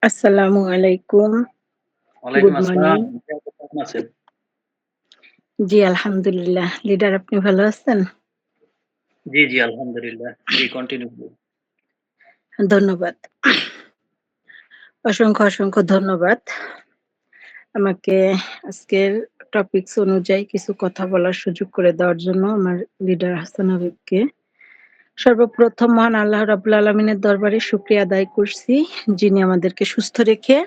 আসসালামু আলাইকুম। ওয়ালাইকুম গুড আসসালাম। মর্নিং। জি আপু কেমন আছেন? জি, আলহামদুলিল্লাহ। লিডার আপনি ভালো আছেন? জি, আলহামদুলিল্লাহ। জি, কন্টিনিউ করুন। ধন্যবাদ। অসংখ্য ধন্যবাদ। আমাকে আজকের টপিকস অনুযায়ী কিছু কথা বলার সুযোগ করে দেওয়ার জন্য আমার লিডার হাসান হাবিবকে সর্বপ্রথম মহান আল্লাহ রাব্বুল আলামিনের দরবারে শুকরিয়া আদায় করছি, যিনি আমাদেরকে সুস্থ রেখে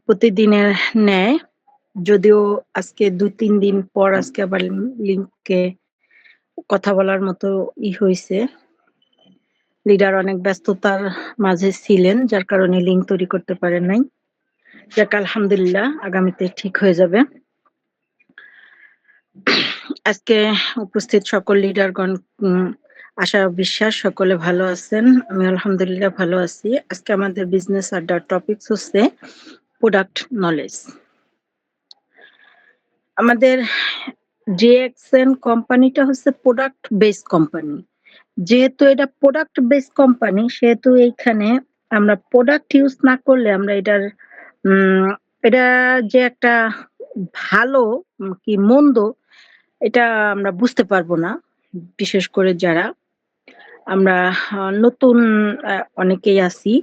প্রতিদিনের ন্যায় যদিও আজকে ২-৩ দিন পর আজকে আবার লিংকে কথা বলার মতো হইছে। লিডার অনেক ব্যস্ততার মাঝে ছিলেন, যার কারণে লিঙ্ক তৈরি করতে পারেন নাই। যাক আলহামদুলিল্লাহ, আগামীতে ঠিক হয়ে যাবে। আজকে উপস্থিত সকল লিডারগণ আশা বিশ্বাস সকলে ভালো আছেন। আমি আলহামদুলিল্লাহ ভালো আছি। আজকে আমাদের বিজনেস আড্ডার টপিকস হচ্ছে প্রোডাক্ট নলেজ। আমাদের ডিএক্সএন কোম্পানিটা হচ্ছে প্রোডাক্ট বেস কোম্পানি। যেহেতু এটা প্রোডাক্ট বেস কোম্পানি সেহেতু এইখানে আমরা প্রোডাক্ট ইউজ না করলে আমরা এটার উম এটা যে একটা ভালো কি মন্দ এটা আমরা বুঝতে পারবো না। বিশেষ করে যারা আমরা নতুন অনেকেই আছি।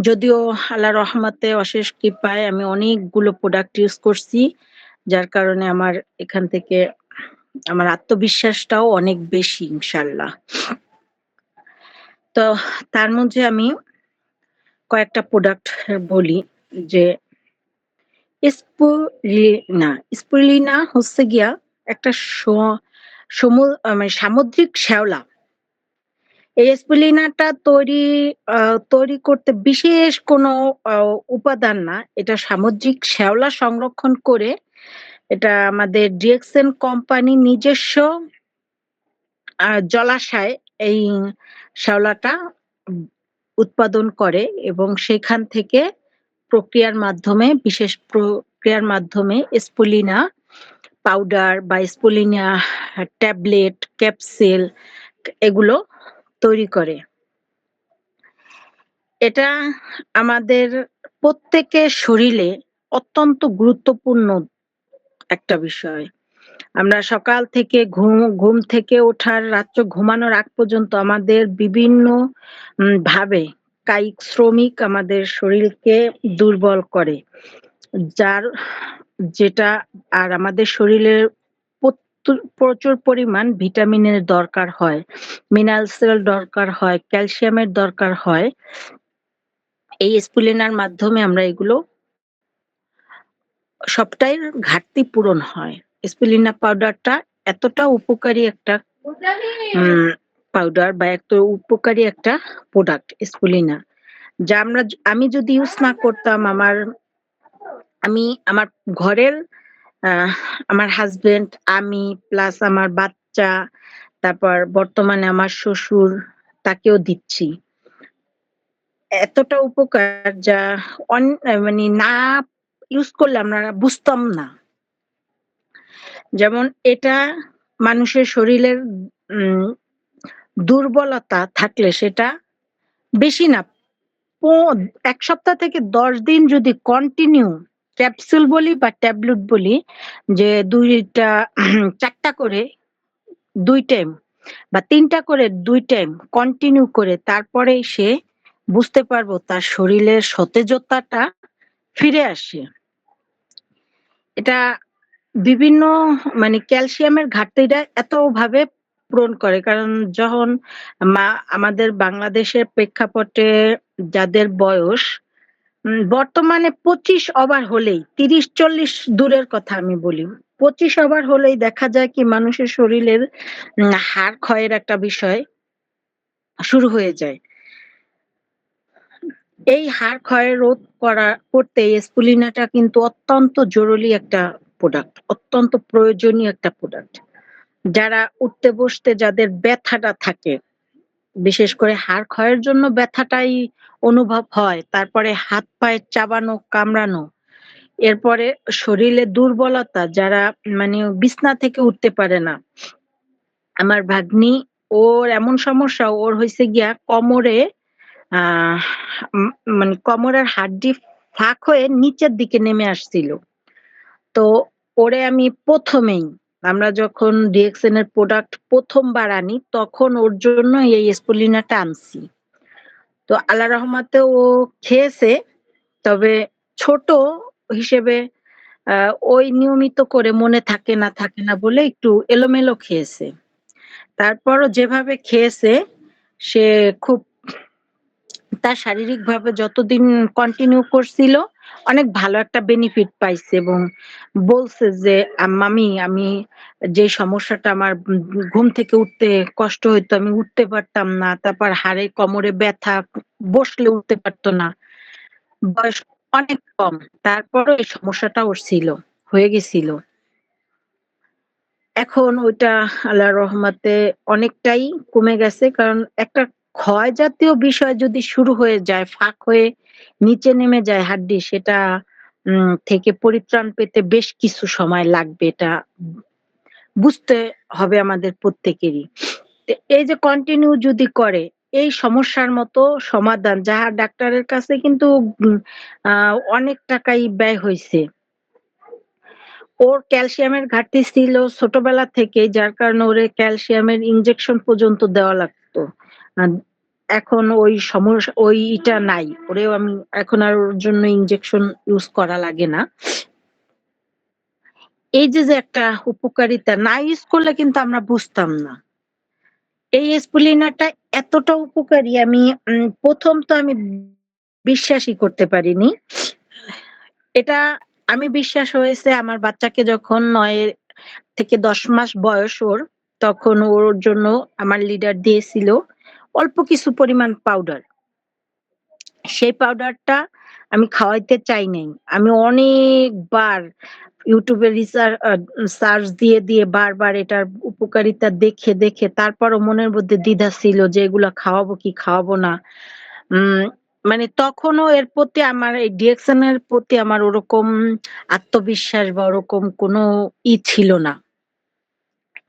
যদিও আল্লাহর রহমতে অশেষ কৃপায় আমি অনেকগুলো প্রোডাক্ট ইউজ করছি। যার কারণে আমার এখান থেকে আমার আত্মবিশ্বাসটাও অনেক বেশি ইনশাআল্লাহ। তো তার মধ্যে আমি কয়েকটা প্রোডাক্ট বলি যে স্পুলিনা, স্পুলিনা হচ্ছে গিয়া একটা স সমু মানে সামুদ্রিক শ্যাওলা। এই স্পুলিনাটা তৈরি করতে বিশেষ কোনো আ উপাদান না। এটা সামুদ্রিক শ্যাওলা সংরক্ষণ করে এটা আমাদের ডিএক্সএন কোম্পানি নিজস্ব জলাশয় এই শ্যাওলাটা উম উৎপাদন করে এবং সেখান থেকে বিশেষ প্রক্রিয়ার মাধ্যমে স্পুলিনা পাউডার বা স্পুলিনা ট্যাবলেট, ক্যাপসুল এগুলো তৈরি করে। এটা আমাদের প্রত্যেকের শরীরে অত্যন্ত গুরুত্বপূর্ণ একটা বিষয়। আমরা সকাল থেকে ঘুম থেকে ওঠার রাত্রে ঘুমানোর আগ পর্যন্ত আমাদের বিভিন্ন ভাবে কায়িক শ্রমিক আমাদের শরীরকে দুর্বল করে। যার যেটা আর আমাদের শরীরের প্রচুর পরিমাণ ভিটামিনের দরকার হয়, মিনারেলস এর দরকার হয়, ক্যালসিয়ামের দরকার হয়। এই স্পুলিনার মাধ্যমে আমরা এগুলো সবটাই ঘাটতি পূরণ হয়। স্পুলিনা পাউডারটা এতটা উপকারী একটা উম পাউডার বা এত উপকারী একটা প্রোডাক্ট স্পুলিনা। যা আমি যদি ইউজ না করতাম আমি আমার ঘরের আহ আমার হাসব্যান্ড, আমি প্লাস আমার বাচ্চা, তারপর বর্তমানে আমার শ্বশুর তাকেও দিচ্ছি। এতটা উপকার যা মানে না ইউজ করলে আমরা বুঝতাম না। যেমন এটা মানুষের শরীরের উম দুর্বলতা থাকলে সেটা বেশি না ১ সপ্তাহ থেকে ১০ দিন যদি কন্টিনিউ ক্যাপসুল বলি বা ট্যাবলেট বলি যে ২ টা ৪ টা করে ২ টাইম বা ৩ টা করে ২ টাইম কন্টিনিউ করে তারপরেই সে বুঝতে পারবো তার শরীরের সতেজতাটা ফিরে আসে। এটা বিভিন্ন মানে ক্যালসিয়ামের ঘাটতিটা এতভাবে পূরণ করে। কারণ যখন মা আমাদের বাংলাদেশের প্রেক্ষাপটে যাদের বয়স বর্তমানে ২৫ ওভার হলেই ৩০-৪০ দূরের কথা আমি বলি। ২৫ ওভার হলেই দেখা যায় কি মানুষের শরীরের হাড় ক্ষয়ের একটা বিষয় শুরু হয়ে যায়। এই হাড় ক্ষয় রোধ করতে স্পুলিনাটা কিন্তু অত্যন্ত জরুরি একটা প্রোডাক্ট। অত্যন্ত প্রয়োজনীয় একটা প্রোডাক্ট। যারা উঠতে বসতে যাদের ব্যথাটা থাকে, বিশেষ করে হাড় ক্ষয়ের জন্য ব্যথাটাই অনুভব হয়। তারপরে হাত পায়ের চাবানো, কামড়ানো, এরপরে শরীরে দুর্বলতা যারা মানে বিছনা থেকে উঠতে পারে না। আমার ভাগ্নি ওর এমন সমস্যা ওর হইছে গিয়া কোমরে আহ উম মানে কোমরের হাড্ডি ফাঁক হয়ে নিচের দিকে নেমে আসছিল। তো ওরে আমি ১ম এই আমরা যখন ডিএক্সএন এর প্রোডাক্ট ১ম বার আনি তখন ওর জন্য এই স্পোলিনাটা আনছি। তো আল্লাহর রহমতে ও খেয়েছে। তবে ছোট হিসেবে আ ওই নিয়মিত করে মনে থাকে না বলে একটু এলোমেলো খেয়েছে। তারপরও যেভাবে খেয়েছে সে খুব তার শারীরিকভাবে যতদিন কন্টিনিউ করছিল, অনেক ভালো একটা বেনিফিট পাইছে এবং বলছে যে, মামি আমি যে সমস্যাটা আমার ঘুম থেকে উঠতে কষ্ট হইতো, আমি উঠতে পারতাম না। তারপর হাড়ে কোমরে ব্যথা, বসলে উঠতে পারত না। বয়স অনেক কম। তারপরও এই সমস্যাটা ওর ছিল, হয়ে গেছিল। এখন ওইটা আল্লাহর রহমতে অনেকটাই কমে গেছে। কারণ একটা ক্ষয় জাতীয় বিষয় যদি শুরু হয়ে যায়, ফাঁক হয়ে নিচে নেমে যায় হাড্ডি সেটা থেকে পরিত্রাণ পেতে বেশ কিছু সময় লাগবে। এটা বুঝতে হবে আমাদের প্রত্যেকেরই। তো এই যে কন্টিনিউ যদি করে, এই সমস্যার মতো সমাধান যাহা ডাক্তারের কাছে কিন্তু উম আ অনেক টাকাই ব্যয় হইছে। ওর ক্যালসিয়ামের ঘাটতি ছিল ছোটবেলা থেকেই, যার কারণে ওরে ক্যালসিয়ামের ইনজেকশন পর্যন্ত দেওয়া লাগতো। আ এখন ওইটা নাই। ওরেও আমি এখন আর ওর জন্য ইনজেকশন ইউজ করা লাগে না। এই যে একটা উপকারিতা না ইউজ করলে কিন্তু আমরা বুঝতাম না। এই স্পুলিনাটা এতটা উপকারী আমি ১ম তো আমি বিশ্বাসই করতে পারিনি। এটা আমি বিশ্বাস হয়েছে আমার বাচ্চাকে যখন ৯ থেকে ১০ মাস বয়স ওর, তখন ওর জন্য আমার লিডার দিয়েছিল অল্প কিছু পরিমাণ পাউডার। সেই পাউডারটা আমি খাওয়াইতে চাই নাই। আমি অনেকবার YouTube এ সার্চ দিয়ে বারবার এটার উপকারিতা দেখে তারপরও মনের মধ্যে দ্বিধা ছিল যে এগুলা খাওয়াবো কি খাওয়াবো না। উম মানে তখনও এর প্রতি আমার এই ডিএক্সএন এর প্রতি আমার ওরকম আত্মবিশ্বাস বা ওরকম কোনো ছিল না।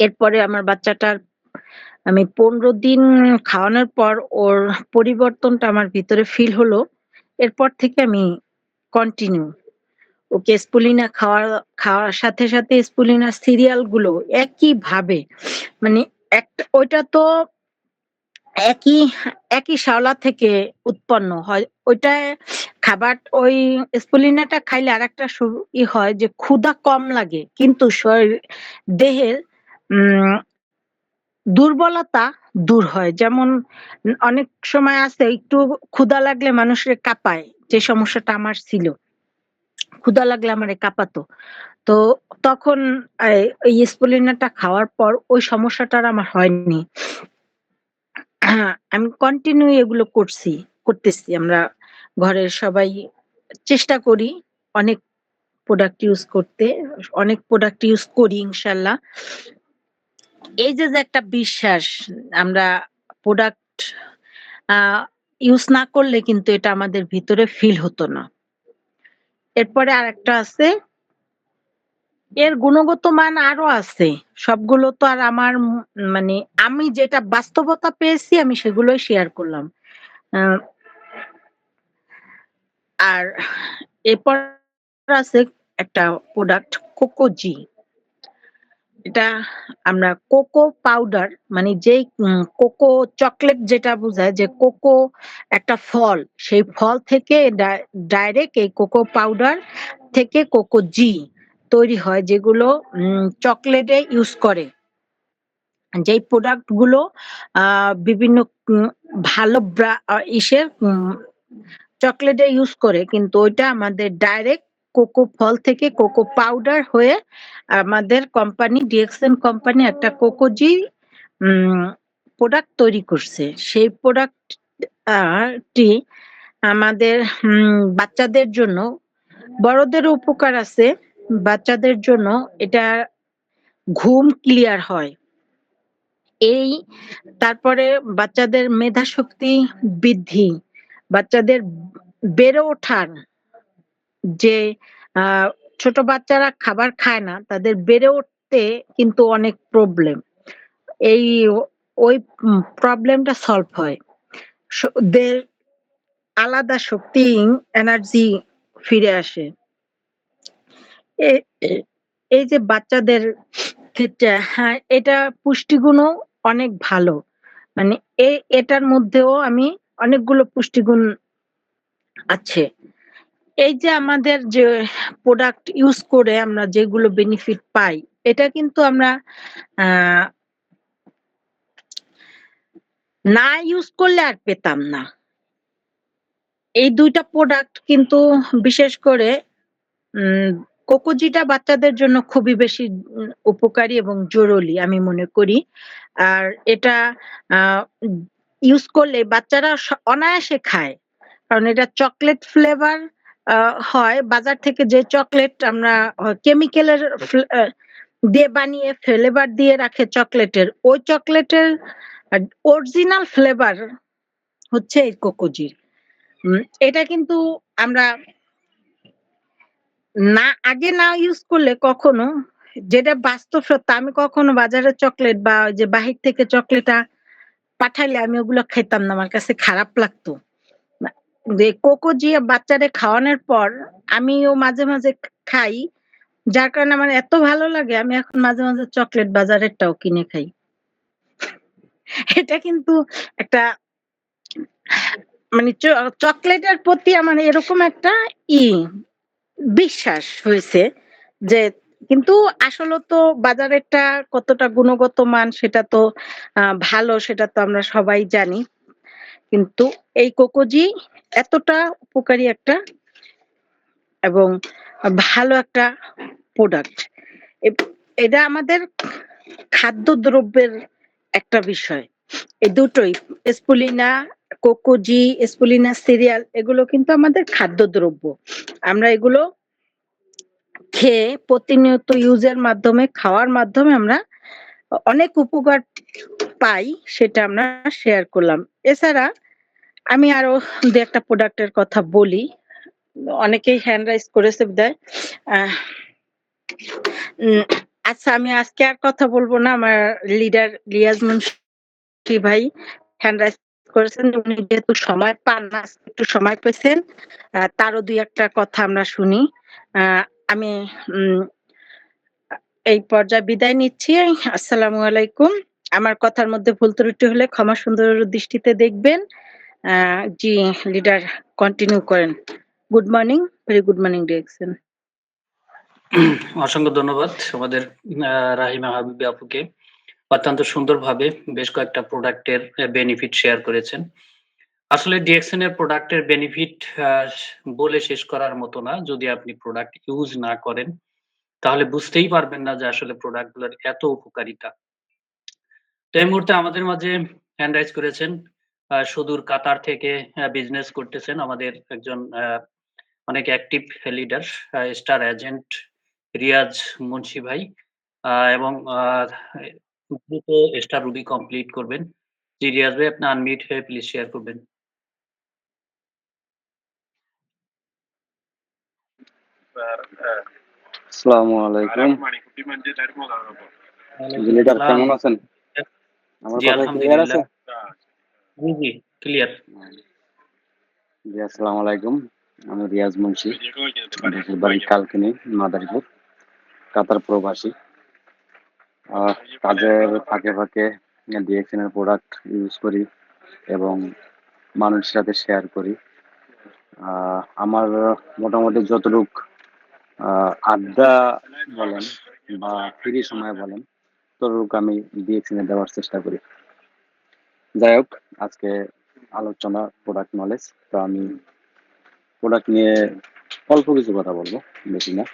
এরপরে আমার বাচ্চাটার আমি ১৫ দিন খাওয়ানোর পর ওর পরিবর্তনটা আমার ভিতরে ফিল হলো। এরপর থেকে আমি কন্টিনিউ ওকে খাওয়ার সাথে স্পুলিনার সিরিয়াল গুলো একইভাবে মানে ওইটা তো একই একই শ্যাওলা থেকে উৎপন্ন হয়। ওইটায় খাবার ওই স্পুলিনাটা খাইলে আরেকটা হয় যে ক্ষুধা কম লাগে। কিন্তু দেহের উম দুর্বলতা দূর হয়। যেমন অনেক সময় আছে একটু ক্ষুধা লাগলে মানুষের কাঁপায়। যে সমস্যাটা আমার ছিল। ক্ষুধা লাগলে আমারে কাঁপাতো। তো তখন এই স্পুলিনাটা খাওয়ার পর ওই সমস্যাটা আর আমার হয়নি। আমি কন্টিনিউ এগুলো করতেছি। আমরা ঘরের সবাই চেষ্টা করি অনেক প্রোডাক্ট ইউজ করতে। অনেক প্রোডাক্ট ইউজ করি ইনশাআল্লাহ। এই যে একটা বিশ্বাস আমরা প্রোডাক্ট আ ইউজ না করলে কিন্তু এটা আমাদের ভিতরে ফিল হতো না। এরপরে আরেকটা আছে, এর গুণগত মান আরো আছে। সবগুলো তো আর আমার মানে আমি যেটা বাস্তবতা পেয়েছি আমি সেগুলোই শেয়ার করলাম। আ আর এরপর আছে একটা প্রোডাক্ট কোকোজি। এটা আমরা কোকো পাউডার মানে যেই কোকো চকোলেট যেটা বোঝায় যে কোকো একটা ফল, সেই ফল থেকে ডাইরেক্ট এই কোকো পাউডার থেকে কোকোজি তৈরি হয় যেগুলো চকোলেটে ইউজ করে। যেই প্রোডাক্ট গুলো আ বিভিন্ন উম ভালো ইসের চকোলেটে ইউজ করে কিন্তু ওইটা আমাদের ডাইরেক্ট কোকো ফল থেকে কোকো পাউডার হয়ে আমাদের কোম্পানি ডিএক্সএন কোম্পানি একটা কোকোজি উম প্রোডাক্ট তৈরি করছে। সেই প্রোডাক্ট আ টি আমাদের বাচ্চাদের জন্য বড়দেরও উপকার আছে। বাচ্চাদের জন্য এটা ঘুম ক্লিয়ার হয়। এই তারপরে বাচ্চাদের মেধাশক্তি বৃদ্ধি, বাচ্চাদের বেড়ে ওঠার যে আ ছোট বাচ্চারা খাবার খায় না, তাদের বেড়ে উঠতে কিন্তু অনেক প্রবলেম। এই ওই প্রবলেমটা সলভ হয়। স দে আলাদা শক্তি, এনার্জি ফিরে আসে। এ এ এই যে বাচ্চাদের ক্ষেত্রে হ্যাঁ, এটা পুষ্টিগুণও অনেক ভালো। মানে এটার মধ্যেও আমি অনেকগুলো পুষ্টিগুণ আছে। এই যে আমাদের যে প্রোডাক্ট ইউজ করে আমরা যেগুলো বেনিফিট পাই, এটা কিন্তু আমরা আ না ইউজ করলে আর পেতাম না। এই ২ টা প্রোডাক্ট কিন্তু বিশেষ করে উম কোকোজিটা বাচ্চাদের জন্য খুবই বেশি উপকারী এবং জরুরি আমি মনে করি। আর এটা আ ইউজ করলে বাচ্চারা অনায়াসে খায়। কারণ এটা চকোলেট ফ্লেভার আ হয়। বাজার থেকে যে চকোলেট আমরা কেমিক্যালের দিয়ে বানিয়ে ফ্লেভার দিয়ে রাখে চকোলেটের, ওই চকোলেটের আ অরিজিনাল ফ্লেভার হচ্ছে এই কোকোজির। এটা কিন্তু আমরা আগে না ইউজ করলে কখনো যেটা বাস্তব সত্য আমি কখনো বাজারের চকোলেট বা ওই যে বাহির থেকে চকোলেট পাঠাইলে আমি ওগুলো খেতাম না। আমার কাছে খারাপ লাগতো। না যে কোকো জিয়া বাচ্চারে খাওয়ানোর পর আমিও মাঝে, মাঝে খাই। যার কারণে আমার এত ভালো লাগে আমি এখন মাঝে, মাঝে চকোলেট বাজারেরটাও কিনে খাই। এটা কিন্তু একটা মানে চকোলেটের প্রতি আমার এরকম একটা ই বিশ্বাস হয়েছে যে কিন্তু আসলে তো বাজারেরটা কতটা গুণগত মান সেটা তো ভালো সেটা তো আমরা সবাই জানি। কিন্তু এই কোকোজি এতটা উপকারী একটা এবং ভালো একটা প্রোডাক্ট। এব এটা আমাদের খাদ্যদ্রব্যের একটা বিষয়। এই দুটোই স্পুলিনা, কোকোজি, স্পুলিনা সিরিয়াল এগুলো কিন্তু আমাদের খাদ্যদ্রব্য। আমরা এগুলো খেয়ে প্রতিনিয়ত ইউজের মাধ্যমে খাওয়ার মাধ্যমে আমরা অনেক উপকার পাই সেটা আমরা শেয়ার করলাম। এছাড়া আমি আরো ২-১ টা প্রোডাক্টের কথা বলি। অনেকেই হ্যান্ড রাইজ করেছে বিধায় আহ উম আচ্ছা আমি আজকে আর কথা বলব না। আমার লিডার রিয়াজ মুন্সী ভাই হ্যান্ড রাইজ করেছেন। উনি যেহেতু সময় পান না, আজকে একটু সময় পেয়েছেন। তারও ২-১ টা কথা আমরা শুনি। আ আমি উম এই পর্যায়ে বিদায় নিচ্ছি। আসসালামু আলাইকুম। আমার কথার মধ্যে ভুল ত্রুটি হলে ক্ষমা সুন্দর দৃষ্টিতে দেখবেন। আ জি, লিডার কন্টিনিউ করেন। Good morning, very good morning direction. অসংখ্য ধন্যবাদ আমাদের রাহিমা হাবিবি আপুকে। অত্যন্ত সুন্দরভাবে বেশ কয়েকটা প্রোডাক্টের বেনিফিট শেয়ার করেছেন। আসলে ডিএক্সএন এর প্রোডাক্টের বেনিফিট আ বলে শেষ করার মতো না। যদি আপনি প্রোডাক্ট ইউজ না করেন, তাহলে বুঝতেই পারবেন না যে আসলে প্রোডাক্ট গুলার এত উপকারিতা। তো এই মুহূর্তে আমাদের মাঝে হ্যান্ড রাইজ করেছেন সুদূর কাতার থেকে বিজনেস করতেছেন আমাদের একজন অনেক active leader star agent Riyaz Munshi ভাই এবং দ্রুত স্টার রুবি কমপ্লিট করবেন। জি, রিয়াজ ভাই আপনি আনমিউট হয়ে প্লিজ শেয়ার করবেন। আসসালামু আলাইকুম। জি ওয়ালাইকুম লিডার সালাম। কেমন আছেন? আমার জি, কথা ক্লিয়ার আছে? আলহামদুলিল্লাহ। জি, জি, ক্লিয়ার। জি আসসালামু আলাইকুম। আমি রিয়াজ মুন্সি। দেশের বাড়ি কালকিনি, মাদারীপুর, কাতার প্রবাসী। আহ কাজের ফাঁকে ফাঁকে ডিএক্সএন এর প্রোডাক্ট ইউজ করি এবং মানুষের সাথে শেয়ার করি। আমার মোটামুটি যতটুক আড্ডা বলেন বা ফ্রি সময় বলেন ততটুক আমি ডিএক্সএন এ দেওয়ার চেষ্টা করি। যাই হোক আজকে আলোচনা প্রোডাক্ট নলেজ। তো আমি প্রোডাক্ট নিয়ে অল্প কিছু কথা বলবো, বেশি না।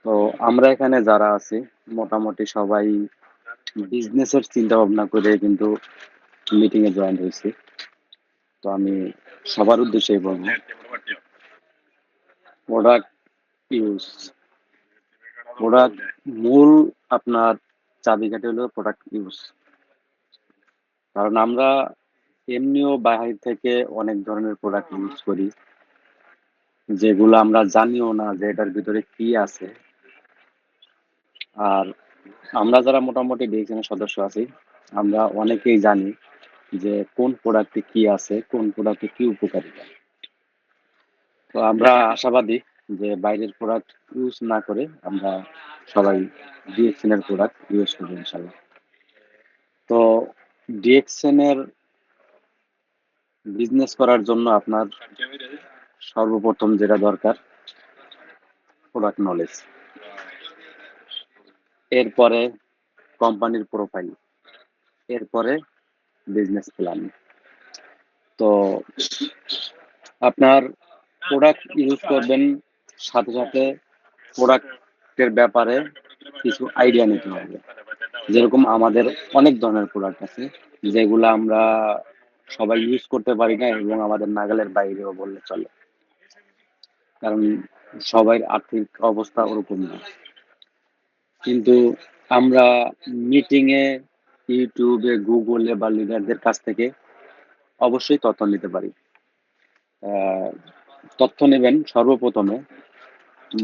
তো আমরা এখানে যারা আছি মোটামুটি সবাই বিজনেসের চিন্তা ভাবনা করে কিন্তু মিটিং এ জয়েন হয়েছি। তো আমি সবার উদ্দেশ্যেই বলবো প্রোডাক্ট ইউজ। প্রোডাক্ট মূল আপনার চাবিকাঠি হলো প্রোডাক্ট ইউজ। কারণ আমরা এমনিও বাহির থেকে অনেক ধরনের প্রোডাক্ট ইউজ করি যেগুলো আমরা জানিও না যে এটার ভিতরে কি আছে। আর আমরা যারা মোটামুটি ডিএক্সএন এর সদস্য আছি আমরা অনেকেই জানি যে কোন প্রোডাক্টে কি আছে, কোন প্রোডাক্টে কি উপকারিতা। তো আমরা আশাবাদী যে বাইরের প্রোডাক্ট ইউজ না করে আমরা সবাই ডিএক্সএন এর প্রোডাক্ট ইউজ করবো ইনশাল্লাহ। তো ডিএক্সএন এর বিজনেস করার জন্য আপনার সর্বপ্রথম যেটা দরকার প্রোডাক্ট নলেজ, এরপরে কোম্পানির প্রোফাইল, এরপরে বিজনেস প্ল্যান। তো আপনার প্রোডাক্ট ইউজ করবেন, সাথে সাথে প্রোডাক্টের ব্যাপারে কিছু আইডিয়া নিতে হবে। যেরকম আমাদের অনেক ধরনের প্রোডাক্ট আছে যেগুলো আমরা সবাই ইউজ করতে পারি না এবং আমাদের নাগালের বাইরেও বললে চলে, কারণ সবাই আর্থিক অবস্থা ওরকম না। কিন্তু আমরা মিটিং এ, ইউটিউবে, গুগলে বা লিডারদের কাছ থেকে অবশ্যই তথ্য নিতে পারি। আহ, তথ্য নেবেন সর্বপ্রথমে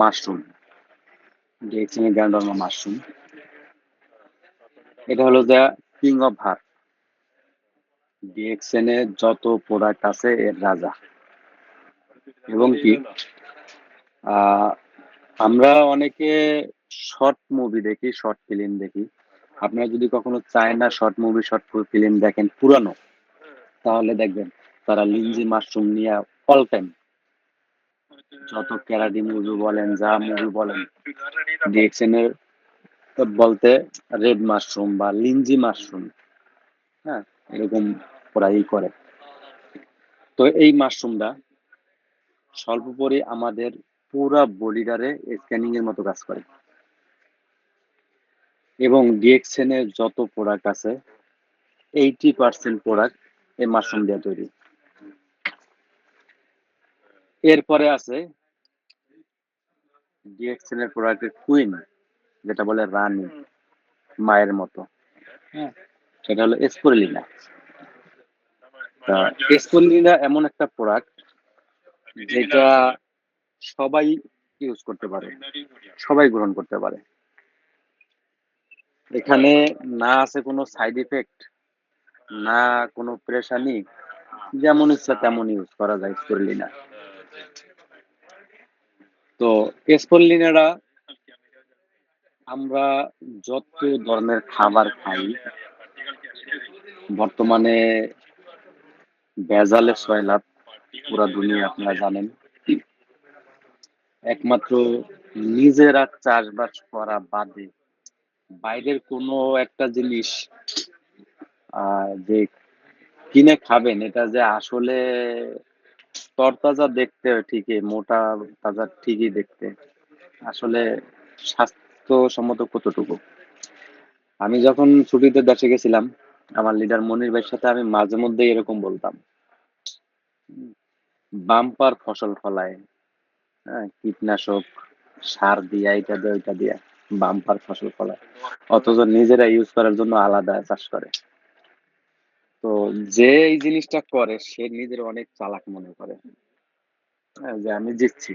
মাশরুম, ডিএক্সএন এর ব্র্যান্ড হলো মাশরুম। এটা হলো the king of heart, DXN এর যত প্রোডাক্ট আছে এর রাজা। এবং কি আহ, আমরা অনেকে শর্ট মুভি দেখি, শর্ট ফিল্ম দেখি। আপনারা যদি কখনো China short movie, short film দেখেন পুরানো, তাহলে দেখবেন তারা লিঞ্জি মাশরুম নিয়ে অল টাইম যত ক্যারাডি মুভি বলেন, যা মুভি বলেন, ডিএক্সএন এর বলতে রেড মাশরুম বা লিঞ্জি মাশরুম, হ্যাঁ, এরকম ওরা করে। তো এই মাশরুমটা স্বল্পপরি আমাদের পুরা বডিটারে স্ক্যানিং এর মতো কাজ করে। এবং ডিএক্সএন এর যত প্রোডাক্ট আছে 80% প্রোডাক্ট এই মাশরুম দিয়ে তৈরি। এরপরে আছে ডিএক্সএন এর প্রোডাক্টের কুইন, যেটা বলে রানী, মায়ের মতো, হ্যাঁ, সেটা হলো স্পোরুলিনা। তা স্পোরুলিনা এমন একটা প্রোডাক্ট যেটা সবাই ইউজ করতে পারে, সবাই গ্রহণ করতে পারে। এখানে না আছে কোনো সাইড ইফেক্ট, না কোনো প্রেশানি, যেমন ইচ্ছা তেমন ইউজ করা যায় স্পোরুলিনা। তো স্পোরুলিনারা আমরা যত ধরনের খাবার খাই, বর্তমানে ভেজালে সয়লাব পুরা দুনিয়া, আপনারা জানেন। একমাত্র নিজেরা চাষবাস করা বাদে বাইরের কোনো একটা জিনিস যে কিনে খাবেন, এটা যে আসলে তরতাজা দেখতে ঠিকই, মোটা তাজা ঠিকই দেখতে, আসলে স্বাস্থ্যসম্মত কতটুকু। আমি যখন ছুটিতে দেশে গেছিলাম, আমার লিডার মনির ভাইয়ের সাথে আমি মাঝে মধ্যে এরকম বলতাম, বাম্পার ফসল ফলায়, হ্যাঁ, কীটনাশক সার দিয়া, এটা দিয়ে ওইটা দিয়া বাম্পার ফসল ফলায়, অথচ নিজেরা ইউজ করার জন্য আলাদা চাষ করে। তো যে এই জিনিসটা করে সে নিজের অনেক চালাক মনে করে, হ্যাঁ, যে আমি জিতছি।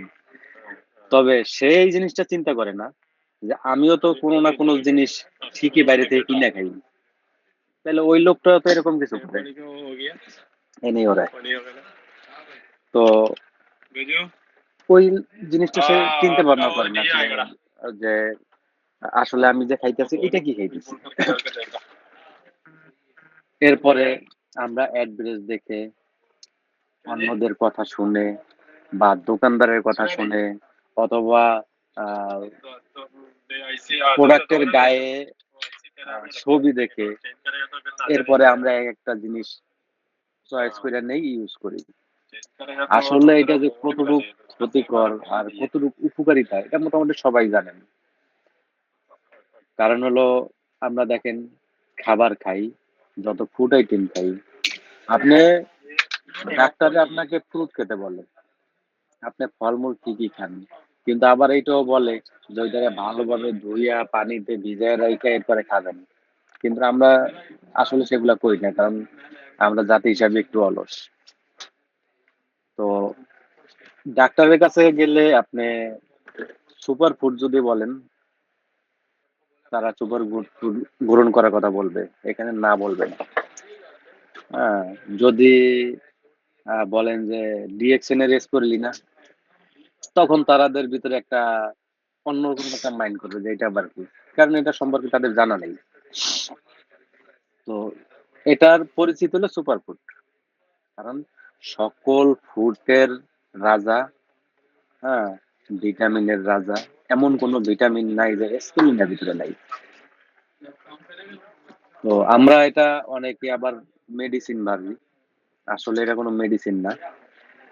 তবে সে এই জিনিসটা চিন্তা করে না যে আমিও তো কোনো না কোনো জিনিস ঠিকই বাইরে থেকে কিনে খাই, তাহলে ওই লোকটা তো এরকম কিছু করে এনেই ওরা। তো ওই জিনিসটা সে চিন্তা ভাবনা করে না যে আসলে আমি যে খাইতেছি এটা কি খাইতেছি। এরপরে আমরা অ্যাড্রেস দেখে, অন্যদের কথা শুনে বা দোকানদারের কথা শুনে, অথবা প্রোডাক্টের গায়ে ছবি দেখে, এরপরে আমরা এক একটা জিনিস চয়েস করে নেই, ইউজ করি। আসলে এটা যে কতটুকু ক্ষতিকর আর কতটুকু উপকারিতা এটা মোটামুটি সবাই জানেন। কারণ হলো আমরা দেখেন খাবার খাই, যত ফুড আইটেম খাই, আপনি ডাক্তারে আপনাকে ফ্রুট খেতে বলে, আপনি ফলমূল কি কি খান, কিন্তু আবার এইটাও বলে যে ওইটাকে ভালোভাবে ধুইয়া পানিতে ভিজায় রেখে এরপরে খাবেন। কিন্তু আমরা আসলে সেগুলা করি না, কারণ আমরা জাতি হিসাবে একটু অলস। তো ডাক্তারের কাছে গেলে আপনি সুপার ফুড যদি বলেন, তারা সুপার ফুড গ্রহণ করার কথা বলবে, এখানে না বলবে না। হ্যাঁ, যদি বলেন যে ডিএক্সএন এর স্পরুলিনা, তখন তাদের ভিতরে একটা অন্যরকম একটা মাইন্ড করবে যে এটা আবার কি, কারণ এটা সম্পর্কে তাদের জানা নেই। তো এটার পরিচিত হলো সুপারফুড, কারণ সকল ফুডের রাজা, হ্যাঁ, ভিটামিনের রাজা, এমন কোনো ভিটামিন নাই যে স্পরুলিনার ভিতরে নাই। তো আমরা এটা অনেকে আবার মেডিসিন ভাবি, আসলে এটা কোনো মেডিসিন না।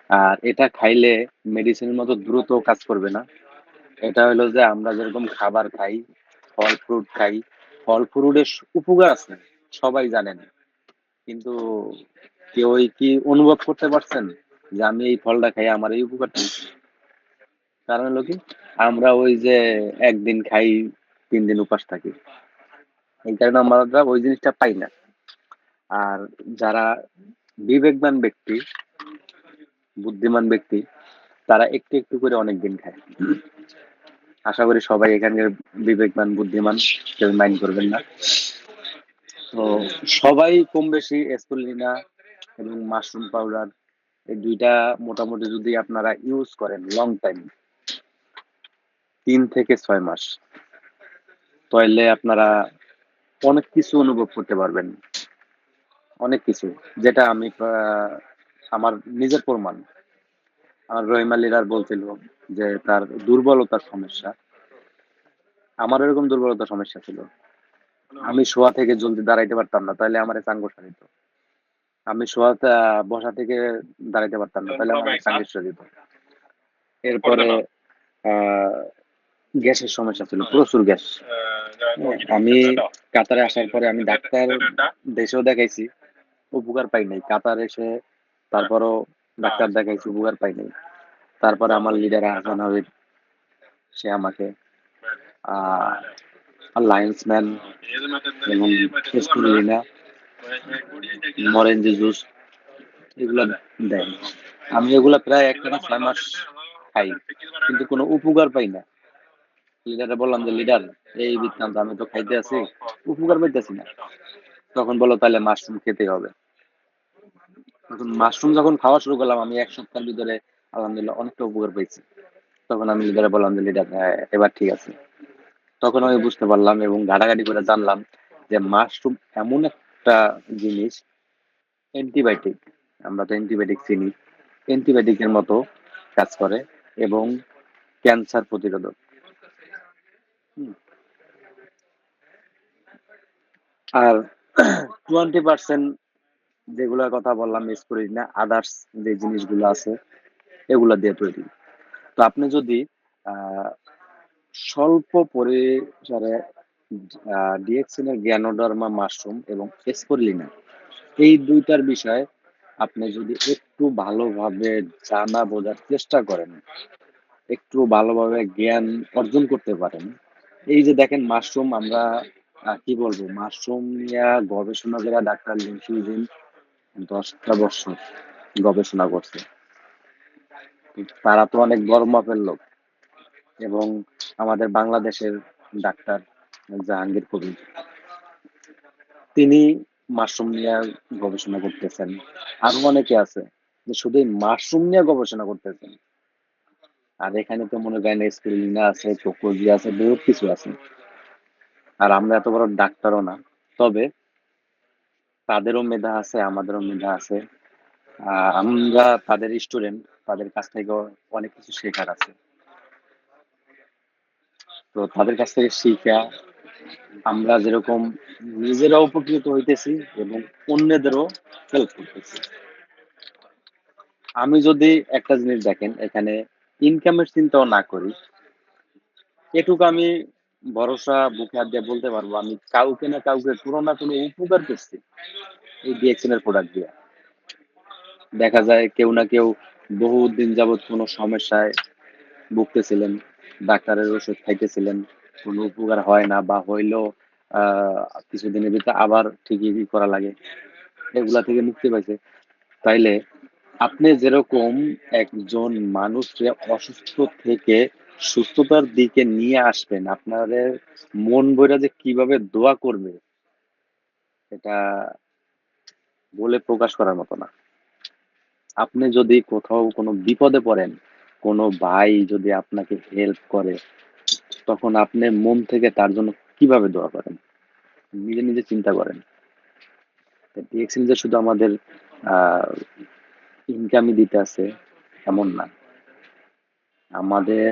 আর এটা খাইলে মেডিসিনের মতো দ্রুত কাজ করবে না। এটা হলো যে আমরা যেরকম খাবার খাই, ফল ফ্রুট খাই, ফল ফ্রুটের উপকার আছে, সবাই জানেন। কিন্তু কেউই কি অনুভব করতে পারছেন যে আমি এই ফলটা খাই আমার এই উপকারটা হচ্ছে? কারণ হলো কি, আমরা ওই যে একদিন খাই 3 দিন উপাস থাকি, এই কারণে আমরা ওই জিনিসটা পাই না। আর যারা বিবেকবান ব্যক্তি, বুদ্ধিমান ব্যক্তি, তারা একটু একটু করে অনেক দিন খায়। আশা করি সবাই এখানকার বিবেকবান বুদ্ধিমান, কেউ মাইন্ড করবেন না। তো সবাই কম বেশি স্পরুলিনা এবং মাশরুম পাউডার, এই দুইটা মোটামুটি যদি আপনারা ইউজ করেন লং টাইম, 3 থেকে 6 মাস, তাহলে আপনারা অনেক কিছু অনুভব করতে পারবেন, অনেক কিছু, যেটা আমি আমার নিজের প্রমাণ। আমার রহিম আলীর বলছিল যে তার দুর্বলতার সমস্যা, আমার এরকম দুর্বলতার সমস্যা ছিল। আমি শোয়া থেকে জলদি দাঁড়াইতে পারতাম না, তাহলে আমার চাঙ্গা দিত। আমি শোয়াতে বসা থেকে দাঁড়াইতে পারতাম না, তাহলে আমার চাঙ্গা দিত। এরপরে আহ গ্যাসের সমস্যা ছিল, প্রচুর গ্যাস। আমি কাতারে আসার পরে আমি ডাক্তার দেশেও দেখাইছি, উপকার পাই নাই। কাতার এসে তারপরও ডাক্তার দেখাইছি, উপকার পাই নাই। তারপরে আমার লিডার হাসান হাবিব, সে আমাকে লায়ন্স ম্যান এবং স্পুলিনা, মরেঞ্জি জুস, এগুলা দেয়। আমি এগুলা প্রায় 1 টানা 6 মাস খাই, কিন্তু কোনো উপকার পাই না। লিডারে বললাম যে লিডার, এই বৃত্তান্ত, আমি তো খাইতে আছি, উপকার পাইতেছি না। তখন বললো তাহলে মাশরুম খেতে হবে। তখন মাশরুম যখন খাওয়া শুরু করলাম, আমি 1 সপ্তাহের ভিতরে আলহামদুলিল্লাহ অনেকটা উপকার পেয়েছি। তখন আমি লিডারে বললাম যে লিডার, হ্যাঁ এবার ঠিক আছে। তখন আমি বুঝতে পারলাম এবং ঘাটাঘাটি করে জানলাম যে মাশরুম এমন একটা জিনিস, অ্যান্টিবায়োটিক, আমরা তো অ্যান্টিবায়োটিক চিনি, অ্যান্টিবায়োটিকের মতো কাজ করে এবং ক্যান্সার প্রতিরোধক। হুম। আর 20% যেগুলোর কথা বললাম স্পোরিনা, আদার্স যে জিনিসগুলো আছে এগুলা দিয়ে তৈরি। তো আপনি যদি আহ স্বল্প পরিসরে ডিএক্সিনের গ্যানোডার্মা মাশরুম এবং স্পরুলিনা, এই দুইটার বিষয়ে আপনি যদি একটু ভালোভাবে জানা বোঝার চেষ্টা করেন, একটু ভালোভাবে জ্ঞান অর্জন করতে পারেন। এই যে দেখেন মাশরুম, আমরা কি বলবো, মাশরুম নিয়ে গবেষণা করে ডাক্তার লিনসুইজিন 10টা বছর গবেষণা করছে। তারা তো অনেক বড় মাপের লোক। এবং আমাদের বাংলাদেশের ডাক্তার জাহাঙ্গীর কবির, তিনি মাশরুম নিয়ে গবেষণা করতেছেন। আরো অনেকে আছে যে শুধু এই মাশরুম নিয়ে গবেষণা করতেছেন। আর এখানে তো মনে করেন স্পিরুলিনা আছে, চক্রজি আছে, বহুত কিছু আছে। আর আমরা এত বড় ডাক্তারও না, তবে তাদেরও মেধা আছে, আমাদেরও মেধা আছে। আমরা তাদের স্টুডেন্ট, তাদের কাছ থেকেও অনেক কিছু শেখার আছে। তো তাদের কাছ থেকে শিখা আমরা যেরকম নিজেরা উপকৃত হইতেছি এবং অন্যদেরও হেল্প করতেছি। আমি যদি একটা জিনিস দেখেন, এখানে ইনকামের চিন্তাও না করি, এটুকু আমি ভরসা বুকে হাত দিয়ে বলতে পারবো, আমি কাউকে না কাউকে কোনো না কোনো উপকার করছি এই ডিএক্সএন এর প্রোডাক্ট দিয়ে। দেখা যায় কেউ না কেউ বহুত দিন যাবত কোনো সমস্যায় ভুগতেছিলেন, ডাক্তারের ওষুধ খাইতেছিলেন, কোনো উপকার হয় না, বা হইলেও আহ কিছুদিনের ভিতরে আবার ঠিকই করা লাগে, এগুলা থেকে মুক্তি পাইছে। তাইলে আপনি যেরকম একজন মানুষকে অসুস্থ থেকে সুস্থতার দিকে নিয়ে আসবেন, আপনাদের মন বইরা যে কিভাবে দোয়া করবে, এটা বলে প্রকাশ করার মতো না। আপনি যদি কোথাও কোনো বিপদে পড়েন, কোনো ভাই যদি আপনাকে হেল্প করে, তখন আপনি মন থেকে তার জন্য কিভাবে দোয়া করেন? নিজে, নিজে চিন্তা করেন। ডিএক্সএল যে শুধু আমাদের আ ইনকামই দিতে আছে এমন না। আমাদের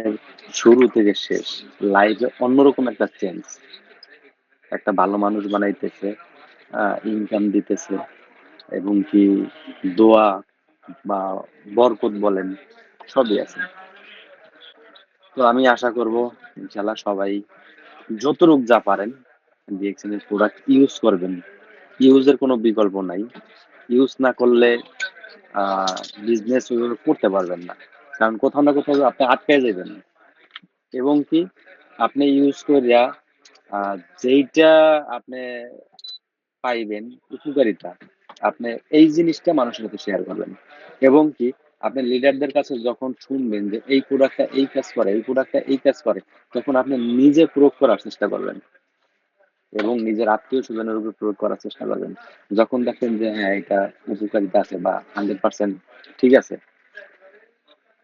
শুরু থেকে শেষ লাইফে অন্যরকম একটা চেঞ্জ। একটা ভালো মানুষ বানাইতেছে, ইনকাম দিতেছে এবং কি দোয়া বা বরকত বলেন সবই আছে। তো আমি আশা করব ইনশাআল্লাহ সবাই যতটুক যা পারেন ডিএক্সএল এর প্রোডাক্ট ইউজ করবেন। ইউজের কোনো বিকল্প নাই। ইউজ না করলে আ বিজনেস ওইভাবে করতে পারবেন না। কারণ কোথাও না কোথাও আপনি আটকায় যাবেন। এবং কি আপনি ইউজ কইরা যেইটা আপনি পাইবেন উপকারিতা, আপনি এই জিনিসটা মানুষের সাথে শেয়ার করবেন। এবং কি আপনি লিডারদের কাছে যখন শুনবেন যে এই প্রোডাক্টটা এই কাজ করে, এই প্রোডাক্টটা এই কাজ করে, তখন আপনি নিজে প্রয়োগ করার চেষ্টা করবেন এবং নিজের আত্মীয়-স্বজনের উপর প্রয়োগ করার চেষ্টা করবেন। যখন দেখেন যে হ্যাঁ, এটা উপকারিতা আছে বা 100% ঠিক আছে,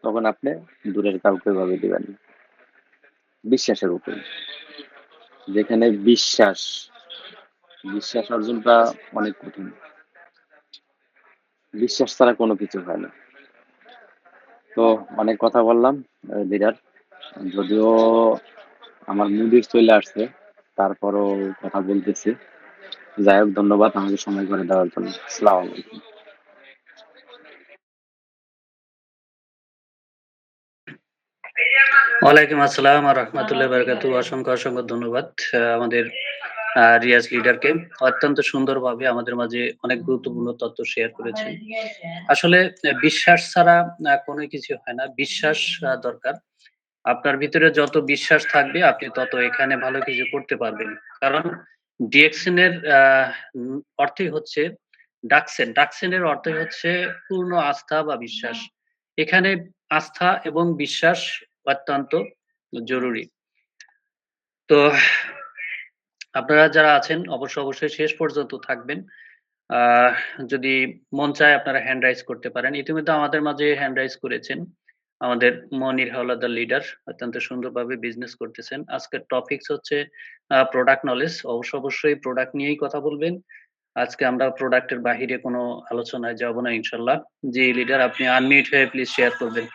তখন আপনি দূরের কাউকে এভাবে দিবেন। বিশ্বাসের উপরে। যেখানে বিশ্বাস, বিশ্বাস অর্জনটা অনেক কঠিন। বিশ্বাস ছাড়া কোনো কিছু হয় না। তো অনেক কথা বললাম লিডার। যদিও আমার মুডির চলে আসছে, তারপরও কথা বলতেছি। যাই হোক ধন্যবাদ আমাকে সময় করে দেওয়ার জন্য। আসসালামু আলাইকুম। ওয়ালাইকুম আসসালাম ওয়া রাহমাতুল্লাহি ওয়া বারাকাতুহু। অসংখ্য ধন্যবাদ আমাদের রিয়াজ লিডারকে। অত্যন্ত সুন্দরভাবে আমাদের মাঝে অনেক গুরুত্বপূর্ণ তথ্য শেয়ার করেছেন। আসলে বিশ্বাস ছাড়া কোনো কিছু হয় না। বিশ্বাস দরকার। আপনার ভিতরে যত বিশ্বাস থাকবে আপনি তত এখানে ভালো কিছু করতে পারবেন। কারণ ডিএক্সএন এর অর্থই হচ্ছে ডাকসেন। ডাকসেন এর অর্থই হচ্ছে পূর্ণ আস্থা বা বিশ্বাস। এখানে আস্থা এবং বিশ্বাস অত্যন্ত জরুরি। তো আপনারা যারা আছেন অবশ্যই শেষ পর্যন্ত থাকবেন। আহ যদি মন চায় আপনারা হ্যান্ড রাইজ করতে পারেন। ইতিমধ্যে আমাদের মাঝে হ্যান্ড রাইজ করেছেন। আমাদের মনির হাওলাদার লিডার অত্যন্ত সুন্দরভাবে বিজনেস করতেছেন। আজকের টপিকস হচ্ছে প্রোডাক্ট নলেজ। অবশ্যই প্রোডাক্ট নিয়েই কথা বলবেন। আজকে আমরা প্রোডাক্টের বাহিরে কোনো আলোচনায় যাব না ইনশাআল্লাহ। জি লিডার আপনি আনমিউট হয়ে প্লিজ শেয়ার করবেন।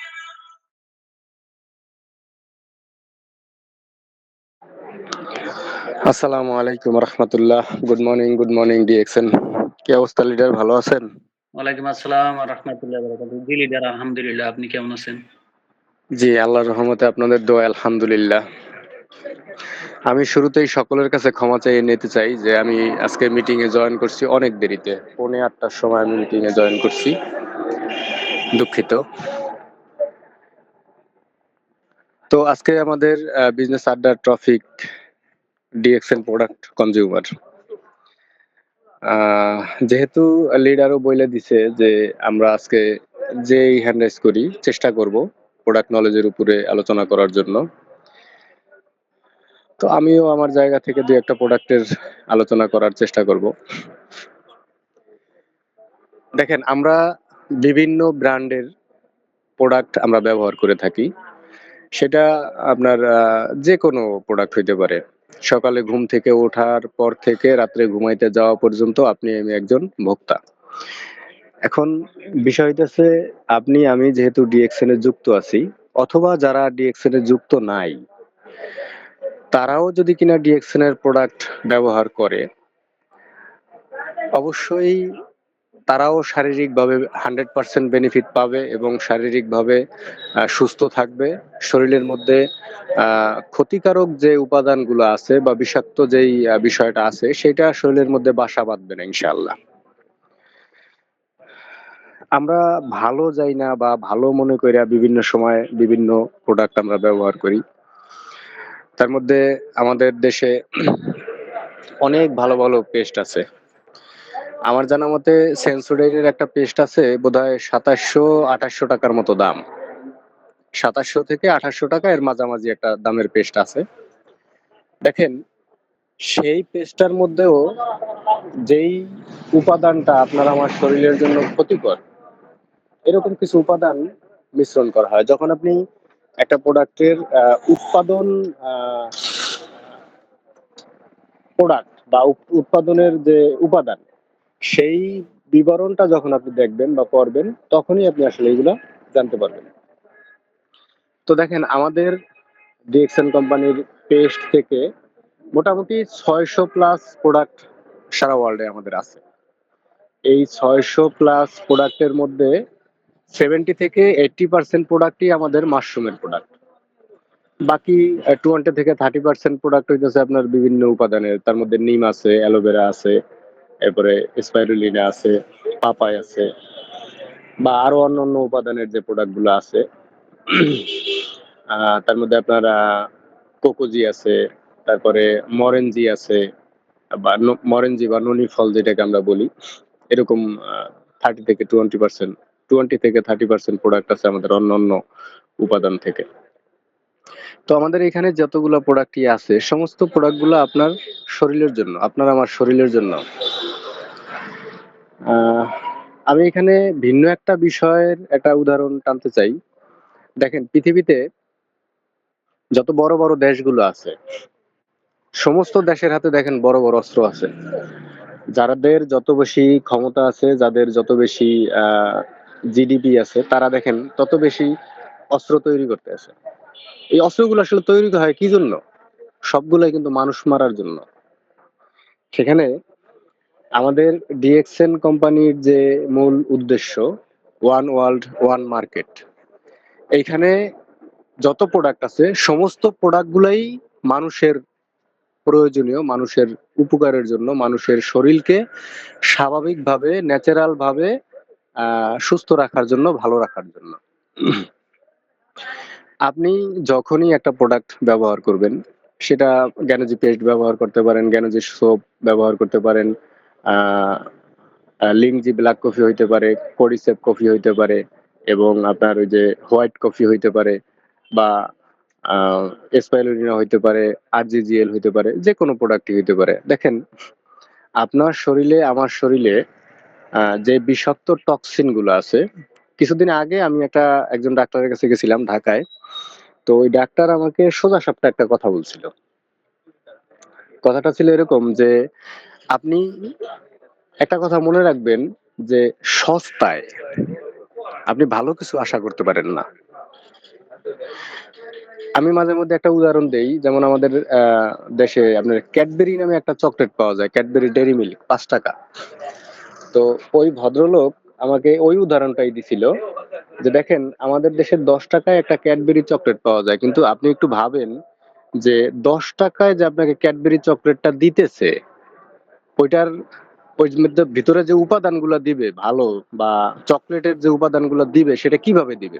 আসসালামু আলাইকুম রহমতুল্লাহ। Good morning DXN. কি অবস্থা লিডার, ভালো আছেন? ওয়ালাইকুম আসসালাম ওয়া রাহমাতুল্লাহি ওয়া বারাকাতুহু। জি লিডার আলহামদুলিল্লাহ। আপনি কেমন আছেন? জি আল্লাহর রহমতে আপনাদের দোয়া আলহামদুলিল্লাহ। আমি শুরুতেই সকলের কাছে ক্ষমা চেয়ে নিতে চাই যে আমি আজকে মিটিং এ জয়েন করছি অনেক দেরিতে, 8:45টার সময় আমি মিটিং এ জয়েন করছি, দুঃখিত। তো আজকে আমাদের বিজনেস আড্ডার টপিক ডিএক্সএন প্রোডাক্ট কনজিউমার। যেহেতু লিডারও বলে দিছে যে আমরা আজকে যেই হ্যান্ড রাইজ করি চেষ্টা করব প্রোডাক্ট নলেজের উপরে আলোচনা করার জন্য। তো আমিও আমার জায়গা থেকে দুই একটা প্রোডাক্টের আলোচনা করার চেষ্টা করব। দেখেন, আমরা বিভিন্ন ব্র্যান্ডের প্রোডাক্ট আমরা ব্যবহার করে থাকি। সেটা আপনার যে কোনো প্রোডাক্ট হইতে পারে। সকালে ঘুম থেকে ওঠার পর থেকে রাত্রে ঘুমাইতে যাওয়া পর্যন্ত আপনি আমি একজন ভোক্তা। এখন বিষয় হইতেছে আপনি আমি যেহেতু ডিএক্সএন এ যুক্ত আছি, অথবা যারা ডিএক্সএন এ যুক্ত নাই, তারাও যদি কিনা ডিএক্সএন এর প্রোডাক্ট ব্যবহার করে, অবশ্যই তারাও শারীরিকভাবে 100% বেনিফিট পাবে এবং শারীরিকভাবে সুস্থ থাকবে। শরীরের মধ্যে ক্ষতিকারক যে উপাদানগুলো আছে বা বিষাক্ত যেই বিষয়টা আছে সেটা শরীরের মধ্যে বাসা বাঁধবে না ইনশাআল্লাহ। আমরা ভালো যাই না বা ভালো মনে কইরা বিভিন্ন সময় বিভিন্ন প্রোডাক্ট আমরা ব্যবহার করি। তার মধ্যে আমাদের দেশে অনেক ভালো পেস্ট আছে। আমার জানা মতে সেন্সোডাইনের একটা পেস্ট আছে বোধহয় ২৭০০-২৮০০ টাকার মতো দাম। ২৭০০ থেকে ২৮০০ টাকা এর মাঝামাঝি একটা দামের পেস্ট আছে। দেখেন, সেই পেস্টটার মধ্যেও যেই উপাদানটা আপনার আমার শরীরের জন্য ক্ষতিকর, এরকম কিছু উপাদান মিশ্রণ করা হয়। যখন আপনি একটা প্রোডাক্টের উৎপাদন প্রোডাক্ট বা উৎপাদনের যে উপাদান, সেই বিবরণটা যখন আপনি দেখবেন বা পড়বেন, তখনই আপনি আসলে এগুলা জানতে পারবেন। তো দেখেন, আমাদের ডিএক্সএন কোম্পানির পেস্ট থেকে মোটামুটি 600+ প্রোডাক্ট সারা ওয়ার্ল্ডে আমাদের আছে। এই 600+ প্রোডাক্টের মধ্যে 70 থেকে 80% প্রোডাক্টই আমাদের মাশরুমের প্রোডাক্ট। বাকি 20 থেকে 30% প্রোডাক্ট হইতেছে আপনার বিভিন্ন উপাদানের। তার মধ্যে নিম আছে, অ্যালোভেরা আছে, এরপরে স্পাইরুলিনা আছে, পাপাই আছে, বা আরো অন্যান্য উপাদানের যে প্রোডাক্ট গুলো আছে। তার মধ্যে আপনার কোকোজি আছে, তারপরে মরেনজি আছে, বা মরেনজি বা ননি ফল যেটাকে আমরা বলি। এরকম 20 থেকে 30% প্রোডাক্ট আছে আমাদের অন্য অন্য উপাদান থেকে। তো আমাদের এখানে যতগুলো প্রোডাক্টই আছে, সমস্ত প্রোডাক্টগুলো আপনার শরীরের জন্য, আপনার আমার শরীরের জন্য। আহ, আমি এখানে ভিন্ন একটা বিষয়ের একটা উদাহরণ টানতে চাই। দেখেন, পৃথিবীতে যত বড় বড় দেশগুলো আছে, সমস্ত দেশের হাতে দেখেন বড় বড় অস্ত্র আছে। যাদের যত বেশি ক্ষমতা আছে, যাদের যত বেশি জিডিপি আছে, তারা দেখেন তত বেশি অস্ত্র তৈরি করতে আছে। এই অস্ত্রগুলো আসলে তৈরি হয় কি জন্য? সবগুলাই কিন্তু মানুষ মারার জন্য। সেখানে আমাদের ডিএক্সএন কোম্পানির যে মূল উদ্দেশ্য, ওয়ান ওয়ার্ল্ড ওয়ান মার্কেট, এইখানে যত প্রোডাক্ট আছে, সমস্ত প্রোডাক্টগুলাই মানুষের প্রয়োজনীয়, মানুষের উপকারের জন্য, মানুষের শরীরকে স্বাভাবিকভাবে, ন্যাচারাল ভাবে সুস্থ রাখার জন্য, ভালো রাখার জন্য। আপনি যখনই একটা প্রোডাক্ট ব্যবহার করবেন, সেটা গ্যানোজি পেস্ট ব্যবহার করতে পারেন, গ্যানোজি সোপ ব্যবহার করতে পারেন, লিংজি ব্ল্যাক কফি হইতে পারে, করিসেপ কফি হইতে পারে, এবং আপনার ওই যে হোয়াইট কফি হইতে পারে, বা স্পাইরুলিনা হইতে পারে, আরজিজিএল হইতে পারে, যে কোনো প্রোডাক্টই হইতে পারে। দেখেন, আপনার শরীরে, আমার শরীরে যে বিষাক্ত টক্সিন গুলো আছে, কিছুদিন আগে আমি একজন ডাক্তারের কাছে গেছিলাম ঢাকায়। তো ওই ডাক্তার আমাকে সোজা সাপটা একটা কথা বলছিল। কথাটা ছিল এরকম যে, আপনি একটা কথা মনে রাখবেন, যে সস্তায় আপনি ভালো কিছু আশা করতে পারেন না। আমি মাঝে মধ্যে একটা উদাহরণ দেই, যেমন আমাদের দেশে আপনার ক্যাডবেরি নামে একটা চকলেট পাওয়া যায়, ক্যাডবেরি ডেইরি মিল্ক, 5 টাকা। তো ওই ভদ্রলোক আমাকে ওই উদাহরণটাই দিছিল, যে দেখেন, আমাদের দেশে 10 টাকায় একটা ক্যাডবেরি চকলেট পাওয়া যায়, কিন্তু আপনি একটু ভাবেন যে 10 টাকায় যে আপনাকে ক্যাডবেরি চকলেটটা দিতেছে, ওইটার ওই মধ্যে ভিতরে যে উপাদানগুলো দিবে ভালো, বা চকলেটের যে উপাদানগুলো দিবে, সেটা কিভাবে দিবে?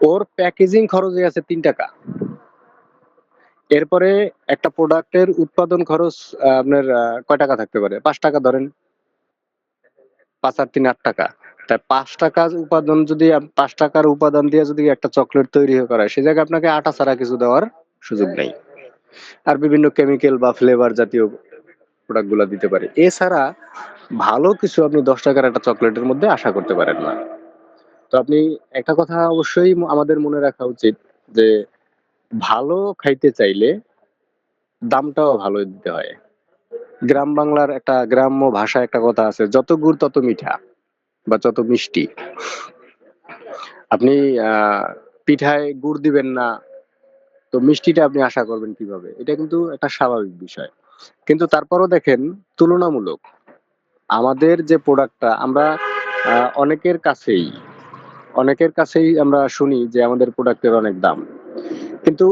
ওর প্যাকেজিং খরচই আছে 3 টাকা। এরপরে একটা প্রোডাক্টের উৎপাদন খরচ আপনার কয় টাকা থাকতে পারে? 5 টাকা ধরেন। 5 আর 3 8 টাকা। তাই 5 টাকা উপাদান, যদি 5 টাকার উপাদান দিয়ে যদি একটা চকলেট তৈরি করা হয়, সে জায়গায় আপনাকে আটা ছাড়া কিছু দেওয়ার সুযোগ নেই। আর বিভিন্ন কেমিক্যাল বা ফ্লেভার জাতীয় প্রোডাক্ট গুলা দিতে পারে। এছাড়া ভালো কিছু আপনি 10 টাকার একটা চকলেটের মধ্যে আশা করতে পারেন না। তো আপনি একটা কথা অবশ্যই আমাদের মনে রাখা উচিত, যে ভালো খাইতে চাইলে দামটাও ভালো দিতে হয়। গ্রাম বাংলার একটা গ্রাম্য ভাষায় একটা কথা আছে, যত গুড় তত মিঠা, বা যত মিষ্টি। আপনি পিঠায় গুড় দিবেন না, তো মিষ্টিটা আপনি আশা করবেন কিভাবে? এটা কিন্তু একটা স্বাভাবিক বিষয়। কিন্তু তারপরও দেখেন, তুলনামূলক আমাদের যে প্রোডাক্টটা আমরা অনেকের কাছেই আমরা শুনি যে আমাদের প্রোডাক্টের অনেক দাম। কিন্তু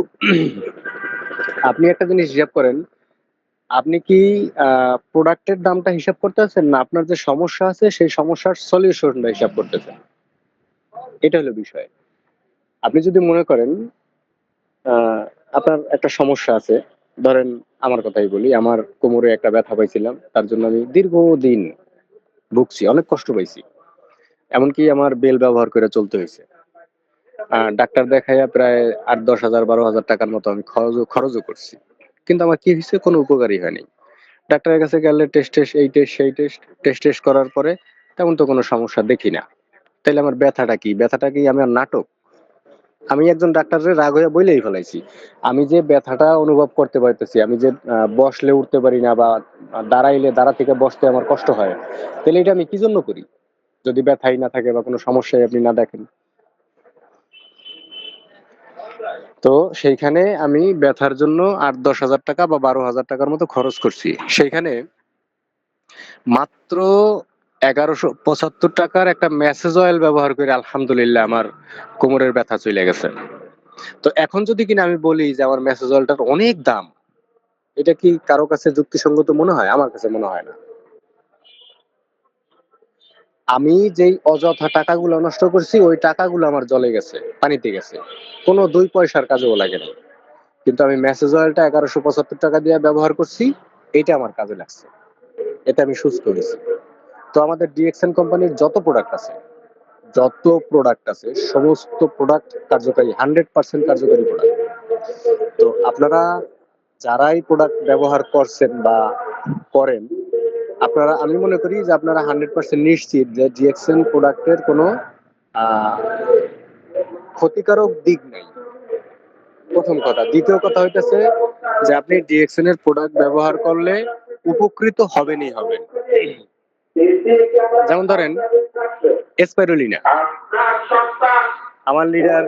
আপনি একটা জিনিস হিসাব করেন, আপনি কি প্রোডাক্টের দামটা হিসাব করতেছেন, না আপনার যে সমস্যা আছে সেই সমস্যার সলিউশনটা হিসাব করতেছেন? এটা হলো বিষয়। আপনি যদি মনে করেন আহ, আপনার একটা সমস্যা আছে, ধরেন আমার কথাই বলি, আমার কোমরে একটা ব্যথা পাইছিলাম, তার জন্য আমি দীর্ঘদিন ভুগছি, অনেক কষ্ট পাইছি, এমনকি আমার বেল ব্যবহার করে চলতে হয়েছে। ডাক্তার দেখাইয়া প্রায় 8 10 হাজার 12 হাজার টাকার মতো আমি খরচও করছি। কিন্তু আমার কি হয়েছে, কোনো উপকারই হয়নি। ডাক্তারের কাছে গেলে টেস্ট এই টেস্ট সেই টেস্ট করার পরে তেমন তো কোনো সমস্যা দেখি না। তাইলে আমার ব্যথাটা কি? ব্যথাটা কি আমার নাটক? আমি একজন ডাক্তারের রাগ হইয়া বইলেই ফেলাইছি। আমি যে ব্যথাটা অনুভব করতে পারতেছি, আমি যে বসলে উঠতে পারি না বা দাঁড়াইলে দাঁড়া থেকে বসতে আমার কষ্ট হয়। তাহলে এটা আমি কি জন্য করি? যদি ব্যথাই না থাকে বা কোনো সমস্যাই আপনি না দেখেন। তো সেইখানে আমি ব্যথার জন্য ৮-১০,০০০ টাকা বা ১২,০০০ টাকার মতো খরচ করছি। সেইখানে মাত্র ১১৭৫ টাকার একটা ম্যাসেজ অয়েল ব্যবহার করে আলহামদুলিল্লাহ আমার কোমরের ব্যথা চলে গেছে। তো এখন যদি কিনা আমি বলি যে আমার ম্যাসেজ অয়েলটার অনেক দাম, এটা কি কারো কাছে যুক্তিসঙ্গত মনে হয়? আমার কাছে মনে হয় না। আমি যেই অযথা টাকাগুলো নষ্ট করছি ওই টাকাগুলো আমার জলে গেছে, পানিতে গেছে। কোনো ২ পয়সার কাজেও লাগে না। কিন্তু আমি ম্যাসেজ অয়েলটা ১১৭৫ টাকা দিয়ে ব্যবহার করছি, এইটা আমার কাজে লাগছে। এতে আমি সুস্থ হয়েছি। তো আমাদের ডিএক্সএন কোম্পানির যত প্রোডাক্ট আছে সমস্ত প্রোডাক্ট কার্যকারী, 100% কার্যকারী প্রোডাক্ট। তো আপনারা যারাই প্রোডাক্ট ব্যবহার করছেন বা করেন, আমি মনে করি যে আপনারা 100% নিশ্চিত যে ডিএক্সএন প্রোডাক্টের কোনো আহ, ক্ষতিকারক দিক নাই। প্রথম কথা। দ্বিতীয় কথা হইতেছে যে আপনি ডিএক্সএন এর প্রোডাক্ট ব্যবহার করলে উপকৃত হবেনই হবেন। যেমন ধরেন স্পাইরুলিনা, আমার লিডার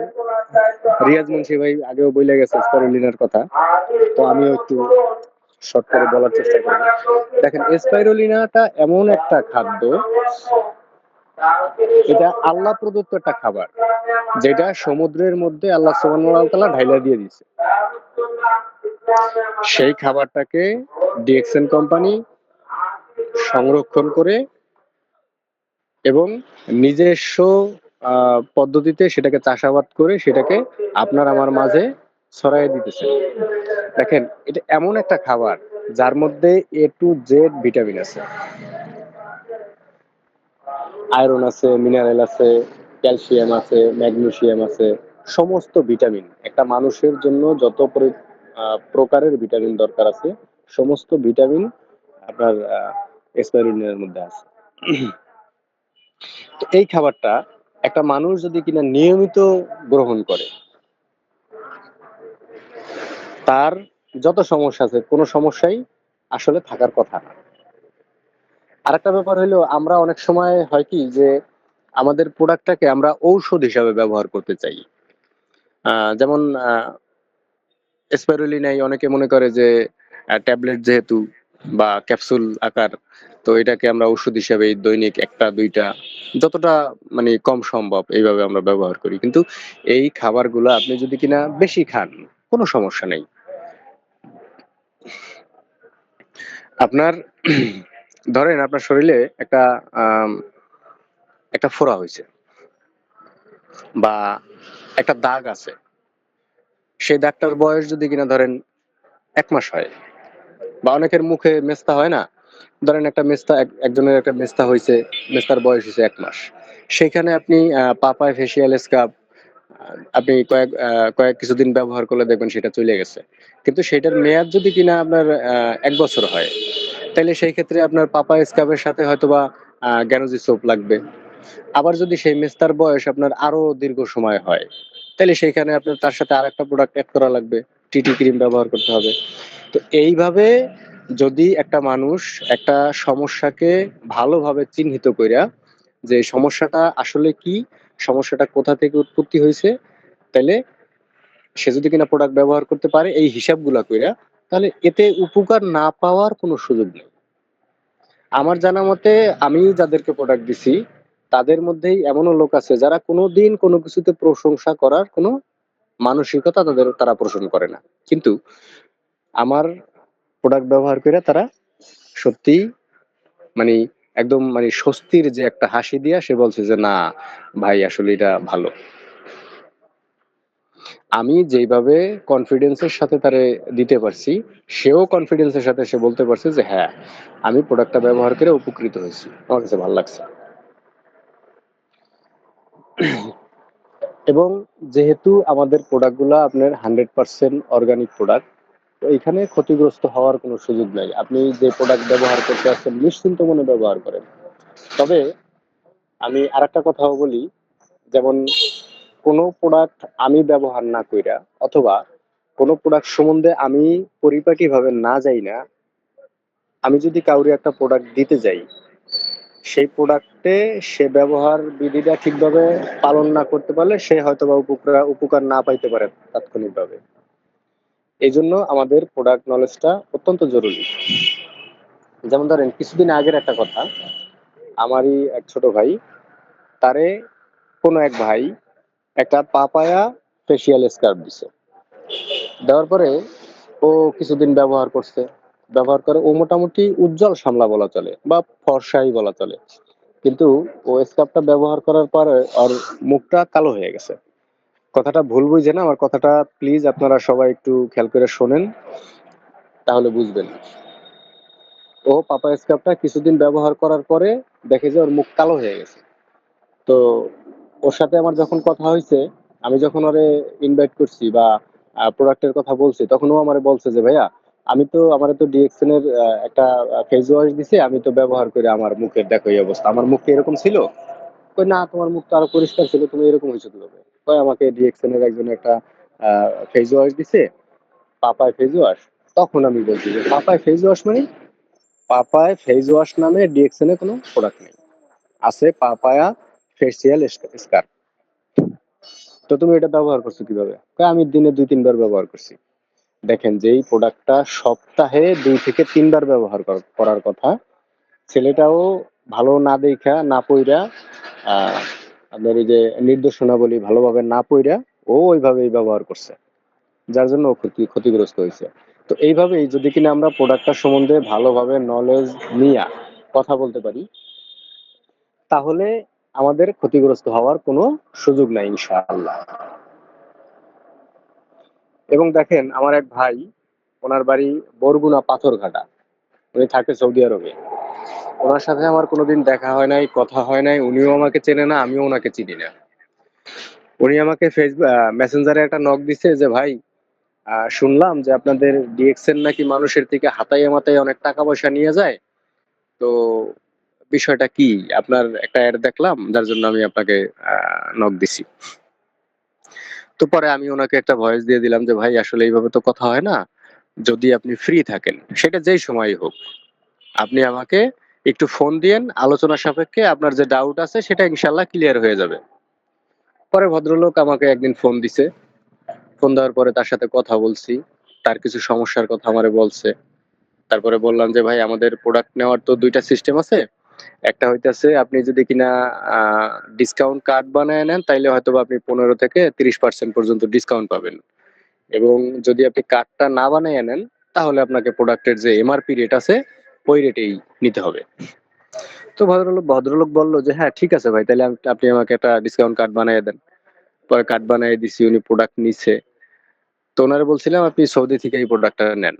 রিয়াজ মুন্সি ভাই আগেও বলে গেছে স্পাইরুলিনার কথা, তো আমিও একটু শর্ট করে বলার চেষ্টা করব। দেখেন, স্পাইরুলিনাটা এমন একটা খাদ্য, এটা আল্লাহ প্রদত্ত একটা খাবার, যেটা সমুদ্রের মধ্যে আল্লাহ সুবহানাহু ওয়া তাআলা ঢাইলা দিয়ে দিছে। সেই খাবারটাকে ডিএক্সএন কোম্পানি সংরক্ষণ করে এবং নিজস্ব পদ্ধতিতে সেটাকে চাষাবাদ করে সেটাকে আপনার আমার মাঝে ছড়াই দিতেছে। দেখেন, এটা এমন একটা খাবার যার মধ্যে A to Z ভিটামিন আছে, আয়রন আছে, মিনারেল আছে, ক্যালসিয়াম আছে, ম্যাগনেসিয়াম আছে, সমস্ত ভিটামিন। একটা মানুষের জন্য যত প্রকারের ভিটামিন দরকার আছে সমস্ত ভিটামিন আপনার স্পাইরুলিনার মধ্যে আছে। তো এই খাবারটা একটা মানুষ যদি কিনা নিয়মিত গ্রহণ করে, তার যত সমস্যা আছে কোনো সমস্যাই আসলে থাকার কথা না। আরেকটা ব্যাপার হলো, আমরা অনেক সময় হয় কি যে আমাদের প্রোডাক্টটাকে আমরা ঔষধ হিসাবে ব্যবহার করতে চাই। যেমন স্পাইরুলিনাই অনেকে মনে করে যে ট্যাবলেট যেহেতু বা ক্যাপসুল আকার, তো এটাকে আমরা ওষুধ হিসাবে দৈনিক ১টা ২টা যতটা মানে কম সম্ভব এইভাবে আমরা ব্যবহার করি। কিন্তু এই খাবারগুলো আপনি যদি কিনা বেশি খান কোনো সমস্যা নেই। আপনার ধরেন আপনার শরীরে আম, একটা ফোড়া হয়েছে বা একটা দাগ আছে, সেই দাগটার বয়স যদি কিনা ধরেন ১ মাস হয়, বা অনেকের মুখে মেস্তা হয় না, ধরেন একটা মেস্তা একজনের একটা মেস্তা হয়েছে, মেস্তার বয়স হয়েছে ১ মাস, সেখানে আপনি পাপায় ফেসিয়াল স্কাব আপনি কয়েক কিছুদিন ব্যবহার করলে দেখবেন সেটা চলে গেছে। কিন্তু সেটার মেয়াদ যদি কিনা আপনার ১ বছর হয়, তাহলে সেই ক্ষেত্রে আপনার পাপা স্কাবের সাথে হয়তোবা গ্যানোজি সোপ লাগবে। আবার যদি সেই মেস্তার বয়স আপনার আরো দীর্ঘ সময় হয়, তাহলে সেইখানে আপনার তার সাথে আরেকটা প্রোডাক্ট এড করা লাগবে, টিটি ক্রিম ব্যবহার করতে হবে। তো এইভাবে যদি একটা মানুষ একটা সমস্যাকে ভালোভাবে চিহ্নিত কইরা যে সমস্যাটা আসলে কি, সমস্যাটা কোথা থেকে উৎপত্তি হয়েছে, তাহলে সে যদি কিনা প্রোডাক্ট ব্যবহার করতে পারে এই হিসাবগুলা কইরা, তাহলে এতে উপকার না পাওয়ার কোনো সুযোগ নেই। আমার জানা মতে আমি যাদেরকে প্রোডাক্ট দিছি তাদের মধ্যেই এমনও লোক আছে যারা কোনোদিন কোনো কিছুতে প্রশংসা করার কোনো মানসিকতা তারা পোষণ করে না, কিন্তু আমার প্রোডাক্ট ব্যবহার করে তারা সত্যি মানে একদম মানে স্বস্তির যে একটা হাসি দিয়া সে বলছে যে না ভাই আসলে এটা ভালো। আমি যেইভাবে কনফিডেন্সের সাথে তারে দিতে পারছি, সেও কনফিডেন্সের সাথে সে বলতে পারছে যে হ্যাঁ আমি প্রোডাক্টটা ব্যবহার করে উপকৃত হয়েছি, আমার কাছে ভালো লাগছে। এবং যেহেতু আমাদের প্রোডাক্টগুলো আপনার 100% অর্গানিক প্রোডাক্ট, তো এখানে ক্ষতিগ্রস্ত হওয়ার কোনো সুযোগ নাই। আপনি যে প্রোডাক্ট ব্যবহার করতে আসছেন নিশ্চিন্ত মনে ব্যবহার করেন। তবে আমি আরেকটা কথাও বলি, যেমন কোনো প্রোডাক্ট আমি ব্যবহার না কইরা অথবা কোনো প্রোডাক্ট সম্বন্ধে আমি পরিপাটিভাবে না যাই না, আমি যদি কাউরে একটা প্রোডাক্ট দিতে যাই, সেই প্রোডাক্টে সে ব্যবহার বিধিটা ঠিকভাবে পালন না করতে পারলে সে হয়তোবা উপকার না পাইতে পারে তাৎক্ষণিকভাবে। এইজন্য আমাদের প্রোডাক্ট নলেজটা অত্যন্ত জরুরি। যেমন ধরেন কিছুদিন আগের একটা কথা, আমারই এক ছোট ভাই, তারে কোনো এক ভাই একটা পাপায়া ফেসিয়াল স্কার্ফ দিছে। দেওয়ার পরে ও কিছুদিন ব্যবহার করছে। ব্যবহার করে ও মোটামুটি উজ্জ্বল শ্যামলা বলা চলে বা ফর্সাই বলা চলে। কিন্তু ও স্কার্ফটা ব্যবহার করার পরে ওর মুখটা কালো হয়ে গেছে। কথাটা ভুল বুঝেন না, আমার কথাটা প্লিজ আপনারা সবাই একটু খেয়াল করে শোনেন, তাহলে বুঝবেন। ও পাপায়া স্কার্ফটা কিছুদিন ব্যবহার করার পরে দেখে যে ওর মুখ কালো হয়ে গেছে। তো ওর সাথে আমার যখন কথা হয়েছে, আমি যখন ওরে ইনভাইট করছি বা প্রোডাক্টের কথা বলছি, তখন ও আমারে বলছে যে ভাইয়া আমি তো আমারে তো ডিএক্সএন এর একটা ফেস ওয়াশ দিছে, আমি তো ব্যবহার করে আমার মুখের দেখো এই অবস্থা, আমার মুখ কি এরকম ছিল? কই না, তোমার মুখ তো আরো পরিষ্কার ছিল, তুমি এরকম হয়েছো কিভাবে? কই আমাকে ডিএক্সএন এর একজন একটা ফেস ওয়াশ দিছে, পাপায় ফেস ওয়াশ। তখন আমি বলছি যে পাপায় ফেস ওয়াশ মানে? পাপায় ফেস ওয়াশ নামে ডিএক্সএন এ কোনো প্রোডাক্ট নেই, আছে পাপায়া ফেসিয়াল স্কার্ফ। তো তুমি এটা ব্যবহার করছো কিভাবে? কয় আমি দিনে ২-৩ বার ব্যবহার করছি। দেখেন, যেই প্রোডাক্টটা সপ্তাহে ২ থেকে ৩ বার ব্যবহার করার কথা, ছেলেটাও ভালো না দেইখা না পইরা আহ আপনার এই যে নির্দেশনাবলী ভালোভাবে না পইরা ও ওইভাবেই ব্যবহার করছে, যার জন্য ও ক্ষতিগ্রস্ত হয়েছে। তো এইভাবেই যদি কিনা আমরা প্রোডাক্টটা সম্বন্ধে ভালোভাবে নলেজ নিয়ে কথা বলতে পারি, তাহলে আমাদের ক্ষতিগ্রস্ত হওয়ার কোনো সুযোগ নাই ইনশাআল্লাহ। এবং দেখেন, আমার এক ভাই, ওনার বাড়ি বরগুনা পাথরঘাটা, উনি থাকে সৌদি আরবে। ওনার সাথে আমার কোনোদিন দেখা হয় নাই, কথা হয় নাই, উনিও আমাকে চেনে না, আমিও ওনাকে চিনি না। উনি আমাকে ফেসবুক মেসেঞ্জারে একটা নক দিছে যে ভাই, শুনলাম যে আপনাদের ডিএক্সএন নাকি মানুষের থেকে হাতাইয়ে মাতাইয়ে অনেক টাকা পয়সা নিয়ে যায়। তো বিষয়টা কি? আপনার একটা অ্যাড দেখলাম, যার জন্য আমি আপনাকে নক দিছি। তো পরে আমি ওনাকে একটা ভয়েস দিয়ে দিলাম যে ভাই আসলে এইভাবে তো কথা হয় না, যদি আপনি ফ্রি থাকেন সেটা যেই সময়ই হোক, আপনি আমাকে একটু ফোন দিয়েন, আলোচনা সাপেক্ষে আপনার যে ডাউট আছে সেটা ইনশাল্লাহ ক্লিয়ার হয়ে যাবে। পরে ভদ্রলোক আমাকে একদিন ফোন দিছে। ফোন দেওয়ার পরে তার সাথে কথা বলছি, তার কিছু সমস্যার কথা আমারে বলছে। তারপরে বললাম যে ভাই আমাদের প্রোডাক্ট নেওয়ার তো ২টা সিস্টেম আছে। একটা হইতাছে আপনি যদি কিনা ডিসকাউন্ট কার্ড বানায় নেন, তাইলে হয়তোবা আপনি ১৫ থেকে ৩০% পর্যন্ত ডিসকাউন্ট পাবেন। এবং যদি আপনি কার্ডটা না বানায় নেন, তাহলে আপনাকে প্রোডাক্টের যে এমআরপি রেট আছে ওই রেটেই নিতে হবে। তো ভদ্রলোক বলল যে হ্যাঁ ঠিক আছে ভাই, তাহলে আপনি আমাকে একটা ডিসকাউন্ট কার্ড বানিয়ে দেন। পরে কার্ড বানিয়ে দিছি, উনি প্রোডাক্ট নিছে। তো ওনারে বলছিলাম আপনি সৌদি থেকে এই প্রোডাক্টটা নেন।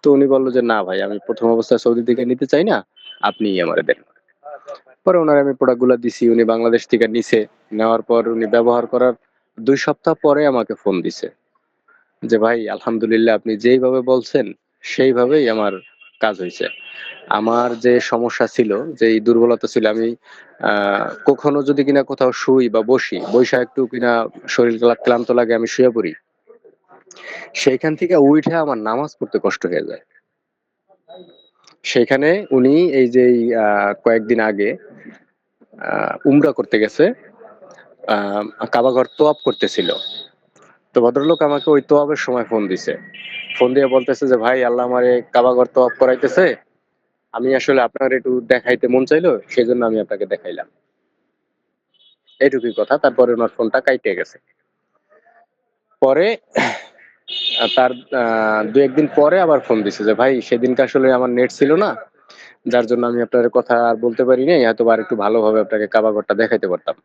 তো উনি বলল যে না ভাই, আমি প্রথম অবস্থায় সৌদি থেকে নিতে চাই না, আপনিই আমারে দেন। পরে ওনারে আমি প্রোডাক্টগুলো দিছি, উনি বাংলাদেশ থেকে নিছে। নেওয়ার পর উনি ব্যবহার করার ২ সপ্তাহ পরে আমাকে ফোন দিছে যে ভাই আলহামদুলিল্লাহ, আপনি যেইভাবে বলছেন সেইভাবেই আমার কাজ হয়েছে। আমার যে সমস্যা ছিল, যেই দুর্বলতা ছিল, আমি কখনো যদি কিনা কোথাও শুই বা বসি, বইসা একটু কিনা শরীর ক্লান্ত লাগে, আমি শুয়ে পড়ি, সেইখান থেকে উইঠা আমার নামাজ পড়তে কষ্ট হয়ে যায়। সেখানে উনি এই যে কয়েকদিন আগে উমরা করতে গেছে, কাবা ঘর তোয়াফ করতেছিল। তো ভদ্রলোক আমাকে ওই তোয়াফের সময় ফোন দিছে। ফোন দিয়ে বলতেছে যে ভাই আল্লাহ আমারে কাবা ঘর তোয়াফ করাইতেছে, আমি আসলে আপনার একটু দেখাইতে মন চাইলো, সেই জন্য আমি আপনাকে দেখাইলাম। এইটুকুই কথা। তারপরে ওনার ফোনটা কাইটে গেছে। পরে তার ২-১ দিন পরে আবার ফোন দিছে যে ভাই সেদিনকে আসলে আমার নেট ছিল না, যার জন্য আমি আপনার কথা আর বলতে পারি নাই, হয়তো আর একটু ভালোভাবে আপনাকে কাবা ঘরটা দেখাইতে পারতাম।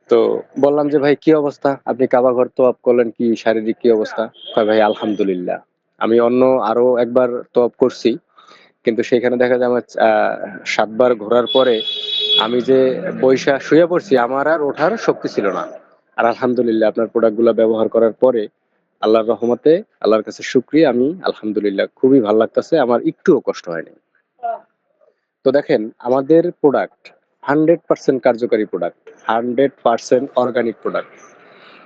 তো বললাম যে ভাই কি অবস্থা, আপনি কাবা ঘর তোয়াফ করলেন, কি শারীরিক কি অবস্থা? কয় ভাই আলহামদুলিল্লাহ, আমি আরো একবার তোয়াফ করছি, কিন্তু সেখানে দেখা যায় আমার ৭ বার ঘোরার পরে আমি যে বইসা শুয়ে পড়ছি, আমার আর ওঠার শক্তি ছিল না। আর আলহামদুলিল্লাহ আপনার প্রোডাক্ট গুলা ব্যবহার করার পরে আল্লাহর রহমতে, আল্লাহর কাছে শুকরিয়া, আমি আলহামদুলিল্লাহ খুবই ভাল লাগতেছে। আমার একটুও কষ্ট হয়নি। তো দেখেন আমাদের প্রোডাক্ট 100% কার্যকারী প্রোডাক্ট, 100% অর্গানিক প্রোডাক্ট।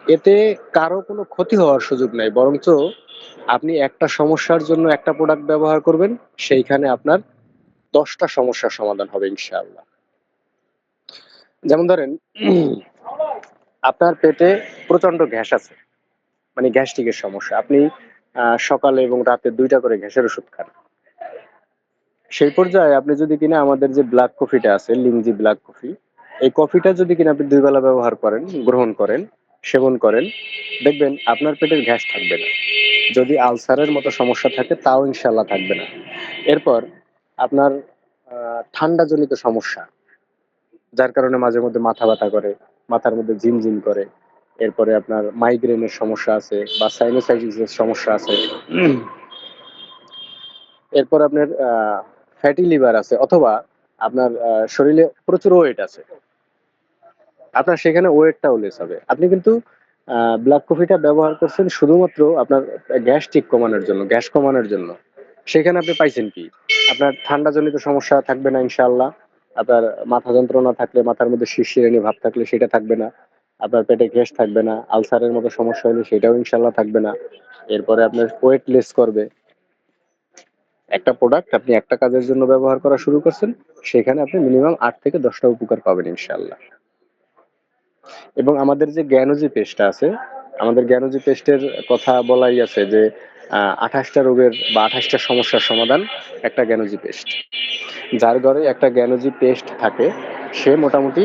এতে কারো কোনো ক্ষতি হওয়ার সুযোগ নাই। বরঞ্চ আপনি একটা সমস্যার জন্য একটা প্রোডাক্ট ব্যবহার করবেন, সেইখানে আপনার ১০ টা সমস্যার সমাধান হবে ইনশাআল্লাহ। যেমন ধরেন আপনার পেটে প্রচন্ড গ্যাস আছে, মানে গ্যাস্ট্রিকের সমস্যা। আপনি সকালে এবং রাতে ২ টা করে গ্যাসের ওষুধ খান। সেই পর্যায়ে আপনি যদি কিনা আমাদের যে ব্লাক কফিটা আছে, লিংজি ব্লাক কফি, এই কফিটা যদি কিনা আপনি ২ বেলা ব্যবহার করেন, গ্রহণ করেন, সেবন করেন, দেখবেন আপনার পেটের গ্যাস থাকবে না। যদি আলসারের মতো সমস্যা থাকে তাও ইনশাআল্লাহ থাকবে না। এরপর আপনার ঠান্ডাজনিত সমস্যা, যার কারণে মাঝে মধ্যে মাথা ব্যথা করে, মাথার মধ্যে ঝিমঝিম করে। এরপরে আপনার মাইগ্রেনের সমস্যা আছে বা সাইনোসাইটিসের সমস্যা আছে। এরপর আপনার ফ্যাটি লিভার আছে, অথবা আপনার শরীরে প্রচুর ওয়েট আছে। আপনার সেখানে ওয়েটটাও লেস হবে। আপনি কিন্তু ব্লাক কফিটা ব্যবহার করছেন শুধুমাত্র আপনার গ্যাস্ট্রিক কমানোর জন্য, গ্যাস কমানোর জন্য। সেখানে আপনি পাইছেন কি? আপনার ঠান্ডাজনিত সমস্যা থাকবে না ইনশাআল্লাহ। আপনার মাথা যন্ত্রণা থাকলে, মাথার মধ্যে শিরশিরানি ভাব থাকলে সেটা থাকবে না। আপনার পেটে গ্যাস থাকবে না। আলসারের মতো সমস্যা হলে সেটাও ইনশাআল্লাহ থাকবে না। এরপরে আপনার ওয়েট লেস করবে। একটা প্রোডাক্ট আপনি একটা কাজের জন্য ব্যবহার করা শুরু করছেন, সেখানে আপনি মিনিমাম ৮ থেকে ১০ টা উপকার পাবেন ইনশাআল্লাহ। এবং আমাদের যে জ্ঞানজি পেস্টটা আছে, আমাদের জ্ঞানজি পেস্টের কথা বলাই আছে যে ২৮ টা রোগের বা ২৮ টা সমস্যার সমাধান একটা জ্ঞানজি পেস্ট। যার ঘরে একটা জ্ঞানজি পেস্ট থাকে, সে মোটামুটি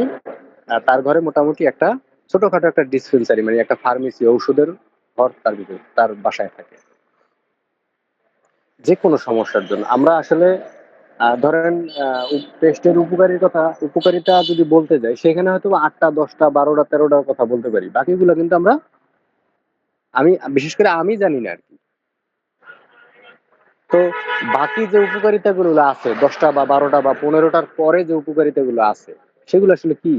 তার ঘরে মোটামুটি একটা ছোটখাটো একটা ডিসপেন্সারি, মানে একটা ফার্মেসি, ঔষধের ঘর তার ভিতরে, তার বাসায় থাকে। যেকোনো সমস্যার জন্য। আমরা আসলে ধরেন পেস্টের উপকারিতা যদি বলতে যাই, সেখানে হয়তো ৮ টা, ১০ টা, ১২ টা, ১৩ টার কথা বলতে পারি। বাকিগুলো কিন্তু বিশেষ করে আমি জানি না আরকি। তো বাকি যে উপকারিতাগুলো আছে ১০ টা বা ১২ টা বা ১৫ টার পরে যে উপকারিতাগুলো আছে, সেগুলো আসলে কি?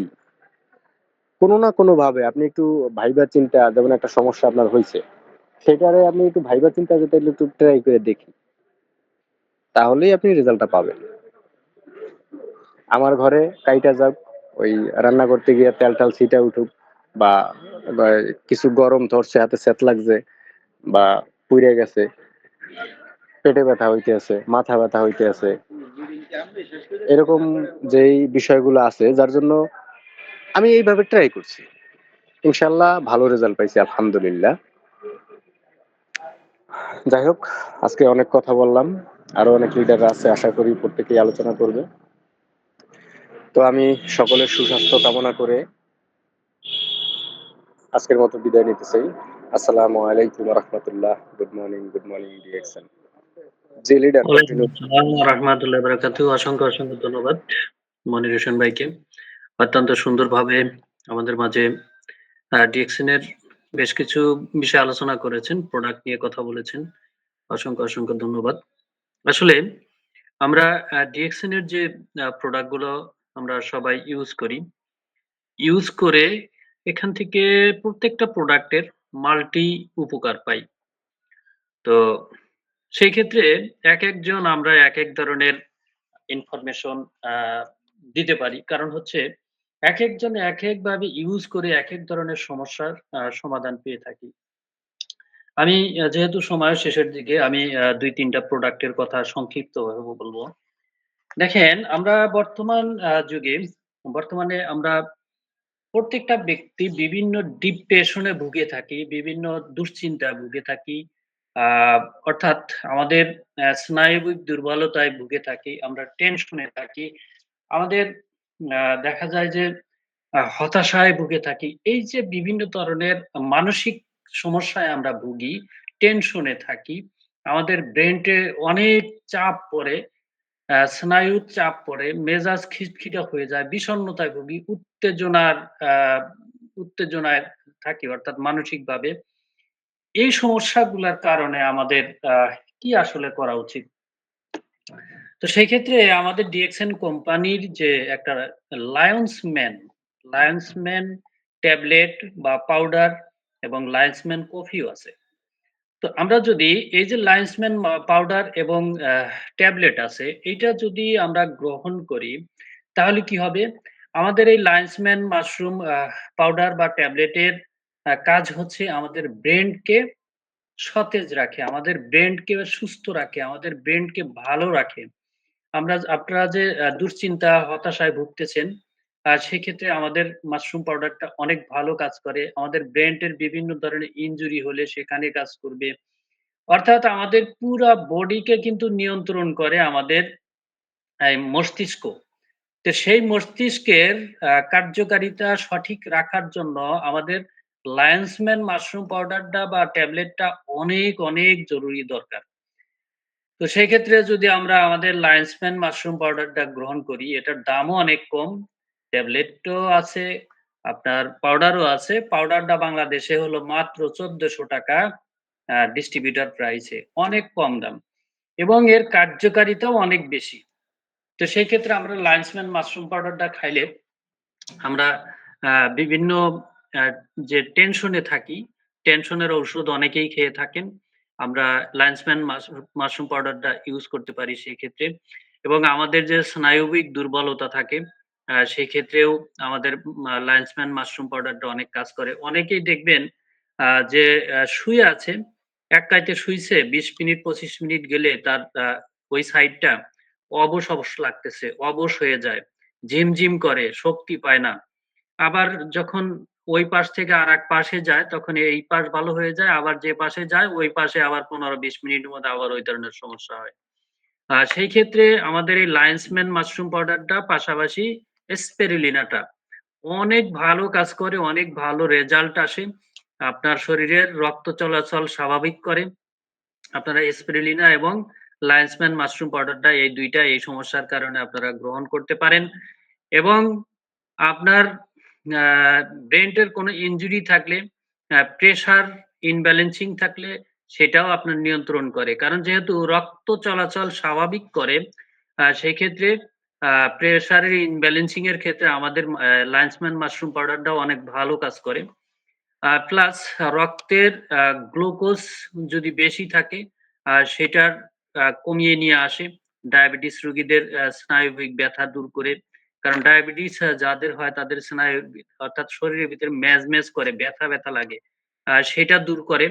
কোনো না কোনোভাবে আপনি একটু ভাইবা চিন্তা, যেমন একটা সমস্যা আপনার হইছে, সেটারে আপনি একটু ভাইবা চিন্তা করে তাইলে একটু ট্রাই করে দেখি। তাহলেই আপনি রেজাল্টটা পাবেন। আমার ঘরে কাইটা যাক, ওই রান্না করতে গিয়ে তেল-টেল ছিটা উঠুক, বা বা কিছু গরম ধরছে, হাতে সেত লাগছে, বা পুইড়া গেছে, পেটে ব্যথা হইতে আছে, মাথা ব্যথা হইতে আছে, এরকম যেই বিষয়গুলো আছে, যার জন্য আমি এইভাবে ট্রাই করছি। ইনশাআল্লাহ ভালো রেজাল্ট পাইছি আলহামদুলিল্লাহ। যাই হোক, আজকে অনেক কথা বললাম। আরো অনেক লিডাররা আছে, আশা করি প্রত্যেকেই আলোচনা করবে। তো আমি সকলের সুস্বাস্থ্য কামনা করে আজকের মতো বিদায় নিতে চাই। আসসালামু আলাইকুম ওয়া রাহমাতুল্লাহ। Good morning direction. জি লিডার, ওয়ালাইকুম কন্টিনিউ। আসসালাম ওয়া রাহমাতুল্লাহি ওয়া বারাকাতুহু। অসংখ্য ধন্যবাদ মনির হোসেন ভাইকে। অত্যন্ত সুন্দরভাবে আমাদের মাঝে ডিএক্সএন এর বেশ কিছু বিষয় আলোচনা করেছেন, প্রোডাক্ট নিয়ে কথা বলেছেন। অসংখ্য ধন্যবাদ। আসলে আমরা ডিএক্সএন এর যে প্রোডাক্ট গুলো আমরা সবাই ইউজ করি, ইউজ করে এখান থেকে প্রত্যেকটা প্রোডাক্টের মাল্টি উপকার পাই। তো সেই ক্ষেত্রে একেকজন আমরা একেক ধরনের ইনফরমেশন আ দিতে পারি। কারণ হচ্ছে একেকজন একেকভাবে ইউজ করে একেক ধরনের সমস্যার সমাধান পেয়ে থাকি। আমি যেহেতু সময়ের শেষের দিকে আমি ২-৩ টা প্রোডাক্টের কথা সংক্ষিপ্তভাবে বলব। দেখেন আমরা বর্তমানে আমরা প্রত্যেকটা ব্যক্তি বিভিন্ন ডিপ্রেশন এ ভুগে থাকি, বিভিন্ন দুশ্চিন্তায় ভুগে থাকি। আ অর্থাৎ আমাদের স্নায়বিক দুর্বলতায় ভুগে থাকি, আমরা টেনশনে থাকি। আমাদের দেখা যায় যে হতাশায় ভুগে থাকি। এই যে বিভিন্ন ধরনের মানসিক সমস্যায় আমরা ভুগি, টেনশনে থাকি। আমাদের ব্রেইনটে অনেক চাপ পড়ে, স্নায়ুর চাপ পড়ে, মেজাজ খিটখিটে হয়ে যায়, বিষণ্ণতায় ভুগি, আ উত্তেজনায় থাকি অর্থাৎ মানসিকভাবে। এই সমস্যাগুলার কারণে আমাদের আ কি আসলে করা উচিত? তো সেই ক্ষেত্রে আমাদের ডিএক্সএন কোম্পানির যে একটা Lions man, Lions man tablet বা পাউডার এবং লায়ন্স ম্যান কফিও আছে। তো আমরা যদি এই যে লায়ন্সম্যান পাউডার এবং ট্যাবলেট আছে, এইটা যদি আমরা গ্রহণ করি, তাহলে কি হবে? আমাদের এই লায়ন্সম্যান মাশরুম পাউডার বা ট্যাবলেটের কাজ হচ্ছে আমাদের ব্রেইনকে সতেজ রাখে, আমাদের ব্রেইনকে সুস্থ রাখে, আমাদের ব্রেইনকে ভালো রাখে। আপনারা যে দুশ্চিন্তা, হতাশায় ভুগতেছেন, সেক্ষেত্রে আমাদের মাশরুম পাউডারটা অনেক ভালো কাজ করে। আমাদের ব্রেইনের বিভিন্ন ধরনের ইনজুরি হলে সেখানে কাজ করবে। অর্থাৎ আমাদের পুরা বডিকে কিন্তু নিয়ন্ত্রণ করে আমাদের এই মস্তিষ্ক। তো সেই মস্তিষ্কের কার্যকারিতা সঠিক রাখার জন্য আমাদের লায়ন্সম্যান মাশরুম পাউডারটা বা ট্যাবলেটটা অনেক, অনেক জরুরি দরকার। তো সেই ক্ষেত্রে যদি আমরা আমাদের লায়ন্সম্যান মাশরুম পাউডারটা গ্রহণ করি, এটার দামও অনেক কম। ট্যাবলেটও আছে, আপনার পাউডারও আছে। পাউডারটা বাংলাদেশে হলো মাত্র ৳১৪০০ ডিস্ট্রিবিউটর প্রাইসে। অনেক কম দাম এবং এর কার্যকারিতাও অনেক বেশি। তো সেই ক্ষেত্রে আমরা লায়ন্সম্যান মাশরুম পাউডারটা খাইলে আমরা বিভিন্ন আ যে টেনশনে থাকি, টেনশনের ঔষধ অনেকেই খেয়ে থাকেন। আমরা লায়ন্সম্যান মাশরুম পাউডারটা ইউজ করতে পারি সেক্ষেত্রে। এবং আমাদের যে স্নায়বিক দুর্বলতা থাকে, সেক্ষেত্রেও আমাদের লায়ন্সম্যান মাশরুম পাউডারটা অনেক কাজ করে। অনেকেই দেখবেন যে শুয়ে আছে, এক কাইতে শুইছে ২০ মিনিট ২৫ মিনিট গেলে তার ওই সাইডটা অবশ, অবশ লাগতেছে, অবশ হয়ে যায়। ঝিমঝিম করে, শক্তি পায় না। আবার যখন ওই পাশ থেকে আরেক পাশে যায়, তখন এই পাশ ভালো হয়ে যায়। আবার যে পাশে যায়, ওই পাশে আবার ১৫-২০ মিনিটের মধ্যে আবার ওই ধরনের সমস্যা হয়। সেই ক্ষেত্রে আমাদের এই লায়ন্সম্যান মাশরুম পাউডারটা পাশাপাশি স্পিরুলিনাটা অনেক ভালো কাজ করে, অনেক ভালো রেজাল্ট আসে। আপনার শরীরের রক্ত চলাচল স্বাভাবিক করে। আপনারা স্পিরুলিনা এবং লায়ন্সম্যান মাশরুম পাউডারটা এই ২ টা এই সমস্যার কারণে আপনারা গ্রহণ করতে পারেন এবং আপনার আ ব্রেইনের কোনো ইনজুরি থাকলে, প্রেশার ইনব্যালেন্সিং থাকলে সেটাও আপনার নিয়ন্ত্রণ করে। কারণ যেহেতু রক্ত চলাচল স্বাভাবিক করে, সেক্ষেত্রে প্রেশারের ইনব্যালেন্সিং এর ক্ষেত্রে আমাদের লায়ন্সম্যান মাশরুম পাউডারটাও অনেক ভালো কাজ করে। প্লাস রক্তের গ্লুকোজ যদি বেশি থাকে, সেটার কমিয়ে নিয়ে আসে। ডায়াবেটিস রোগীদের স্নায়বিক ব্যথা দূর করে। কারণ ডায়াবেটিস যাদের হয় তাদের স্নায়ু অর্থাৎ শরীরের ভিতরে ম্যাজ করে ব্যথা, ব্যথা লাগে। সেটা দূর করে।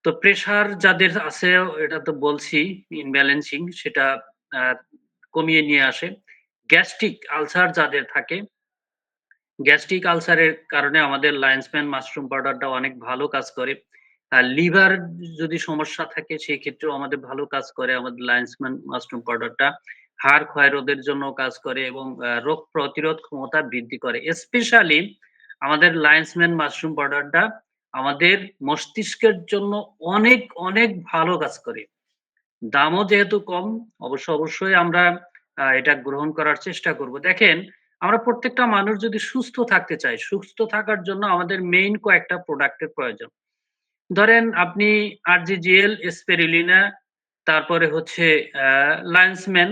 তো প্রেশার যাদের আছে এটা তো বলছি ইনব্যালেন্সিং সেটা আ কমিয়ে নিয়ে আসে। গ্যাস্ট্রিক আলসার যাদের থাকে, গ্যাস্ট্রিক আলসারের কারণে আমাদের লায়ন্সম্যান মাশরুম পাউডারটা অনেক ভালো কাজ করে। লিভার যদি সমস্যা থাকে সেক্ষেত্রেও আমাদের ভালো কাজ করে আমাদের লায়ন্সম্যান মাশরুম পাউডারটা। হাড় ক্ষয়রোধের জন্য কাজ করে এবং রোগ প্রতিরোধ ক্ষমতা বৃদ্ধি করে। স্পেশালি আমাদের লায়ন্সম্যান মাশরুম পাউডারটা আমাদের মস্তিষ্কের জন্য অনেক, অনেক ভালো কাজ করে। দামও যেহেতু কম, অবশ্যই আমরা এটা গ্রহণ করার চেষ্টা করব। দেখেন, আমরা প্রত্যেকটা মানুষ যদি সুস্থ থাকতে চাই, সুস্থ থাকার জন্য আমাদের মেইন কয়েকটা প্রোডাক্টের প্রয়োজন। ধরেন আপনি আরজিজিএল, স্পিরুলিনা, তারপরে হচ্ছে আ লায়ন্সম্যান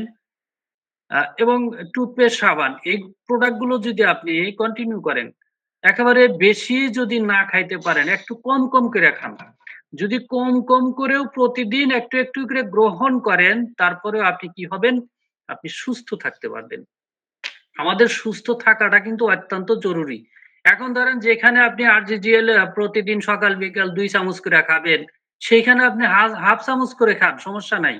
এবং টুথপেস্ট, সাবান এই প্রোডাক্ট গুলো যদি আপনি কন্টিনিউ করেন, একেবারে বেশি যদি না খাইতে পারেন, একটু কম, কম করে খান। যদি কম, কম করেও প্রতিদিন একটু করে গ্রহণ করেন, তারপরেও আপনি কি হবেন? আপনি সুস্থ থাকতে পারবেন। আমাদের সুস্থ থাকাটা কিন্তু অত্যন্ত জরুরি। এখন ধরেন যেখানে আপনি আরজিজিএল প্রতিদিন সকাল বিকাল ২ চামচ করে খাবেন, সেইখানে আপনি হাফ চামচ করে খান, সমস্যা নাই।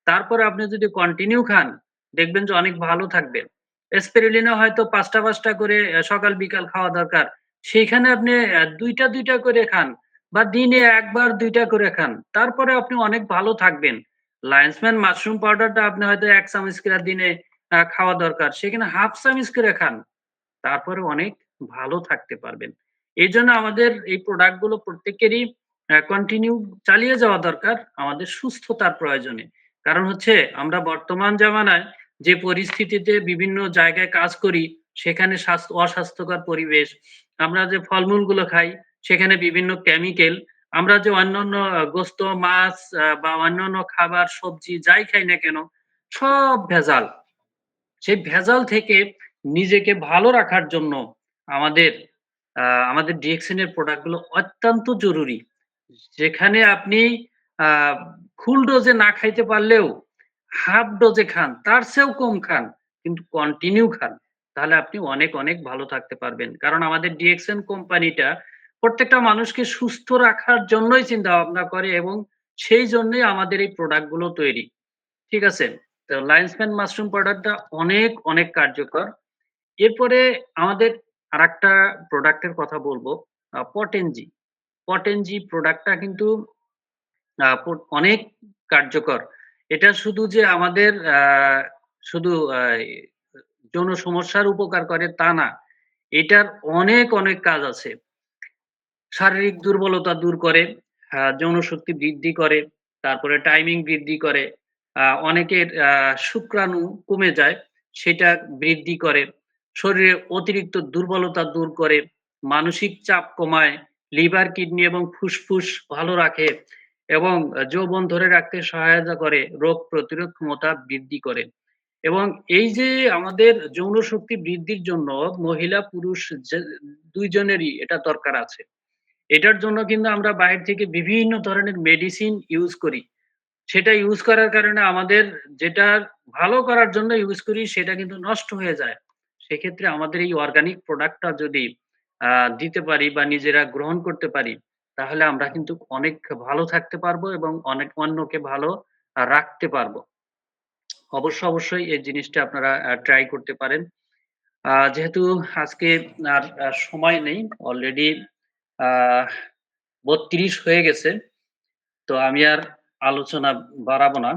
তারপরে আপনি যদি কন্টিনিউ খান, দেখবেন যে অনেক ভালো থাকবেন। স্পিরুলিনা হয়তো ৫ টা ৫ টা করে সকাল বিকাল খাওয়া দরকার। সেইখানে আপনি ২ টা ২ টা করে খান বা দিনে ১ বার ২ টা করে খান। তারপরে আপনি অনেক ভালো থাকবেন। লায়ন্সম্যান মাশরুম পাউডারটা আপনি হয়তো ১ চামচ করে দিনে খাওয়া দরকার। সেখানে হাফ চামচ করে খান। তারপরে অনেক ভালো থাকতে পারবেন। এজন্য আমাদের এই প্রোডাক্ট গুলো প্রত্যেকেরই কন্টিনিউ চালিয়ে যাওয়া দরকার আমাদের সুস্থতার প্রয়োজনে। কারণ হচ্ছে আমরা বর্তমান জামানায় যে পরিস্থিতিতে বিভিন্ন জায়গায় কাজ করি, সেখানে অস্বাস্থ্যকর পরিবেশ। আমরা যে ফলমূলগুলো খাই, সেখানে বিভিন্ন কেমিক্যাল। আমরা যে অন্যান্য গোস্ত, মাছ বা অন্যান্য খাবার, সবজি যাই খাই না কেন, সব ভেজাল। সেই ভেজাল থেকে নিজেকে ভালো রাখার জন্য আমাদের আমাদের ডিএক্সএন এর প্রোডাক্ট গুলো অত্যন্ত জরুরি। যেখানে আপনি আ ফুল ডোজে না খাইতে পারলেও হাফ ডোজে খান, তার চেয়েও কম খান, কিন্তু কন্টিনিউ খান। তাহলে আপনি অনেক, অনেক ভালো থাকতে পারবেন। কারণ আমাদের ডিএক্সএন কোম্পানিটা প্রত্যেকটা মানুষকে সুস্থ রাখার জন্যই চিন্তা-ভাবনা করে এবং সেই জন্যই আমাদের এই প্রোডাক্ট গুলো তৈরি। ঠিক আছে? তো লায়ন্স ম্যান মাশরুম পাউডারটা অনেক, অনেক কার্যকর। এরপরে আমাদের আরেকটা প্রোডাক্টের কথা বলবো, পটেনজি। পটেনজি প্রোডাক্টটা কিন্তু অনেক কার্যকর। এটা শুধু যে আমাদের শুধু যৌন সমস্যার উপকার করে তা না। এটার অনেক, অনেক কাজ আছে। শারীরিক দুর্বলতা দূর করে, যৌন শক্তি বৃদ্ধি করে, তারপরে টাইমিং বৃদ্ধি করে। অনেকের শুক্রাণু কমে যায়, সেটা বৃদ্ধি করে। শরীরে অতিরিক্ত দুর্বলতা দূর করে, মানসিক চাপ কমায়, লিভার, কিডনি এবং ফুসফুস ভালো রাখে এবং যৌবন ধরে রাখতে সহায়তা করে, রোগ প্রতিরোধ ক্ষমতা বৃদ্ধি করে। এবং এই যে আমাদের যৌন শক্তি বৃদ্ধির জন্য মহিলা পুরুষ যে ২ জনেরই এটা দরকার আছে। এটার জন্য কিন্তু আমরা বাহির থেকে বিভিন্ন ধরনের মেডিসিন ইউজ করি। সেটা ইউজ করার কারণে আমাদের যেটা ভালো করার জন্য ইউজ করি সেটা কিন্তু নষ্ট হয়ে যায়। সেক্ষেত্রে আমাদের এই অর্গানিক প্রোডাক্টটা যদি দিতে পারি বা নিজেরা গ্রহণ করতে পারি, তাহলে আমরা কিন্তু অনেক ভালো থাকতে পারবো এবং অনেক অন্যকে ভালো রাখতে পারবো। অবশ্যই এই জিনিসটা আপনারা ট্রাই করতে পারেন। যেহেতু আজকে আর সময় নেই, অলরেডি আ ৩২ হয়ে গেছে। তো আমি আর আলোচনা বাড়াবো না।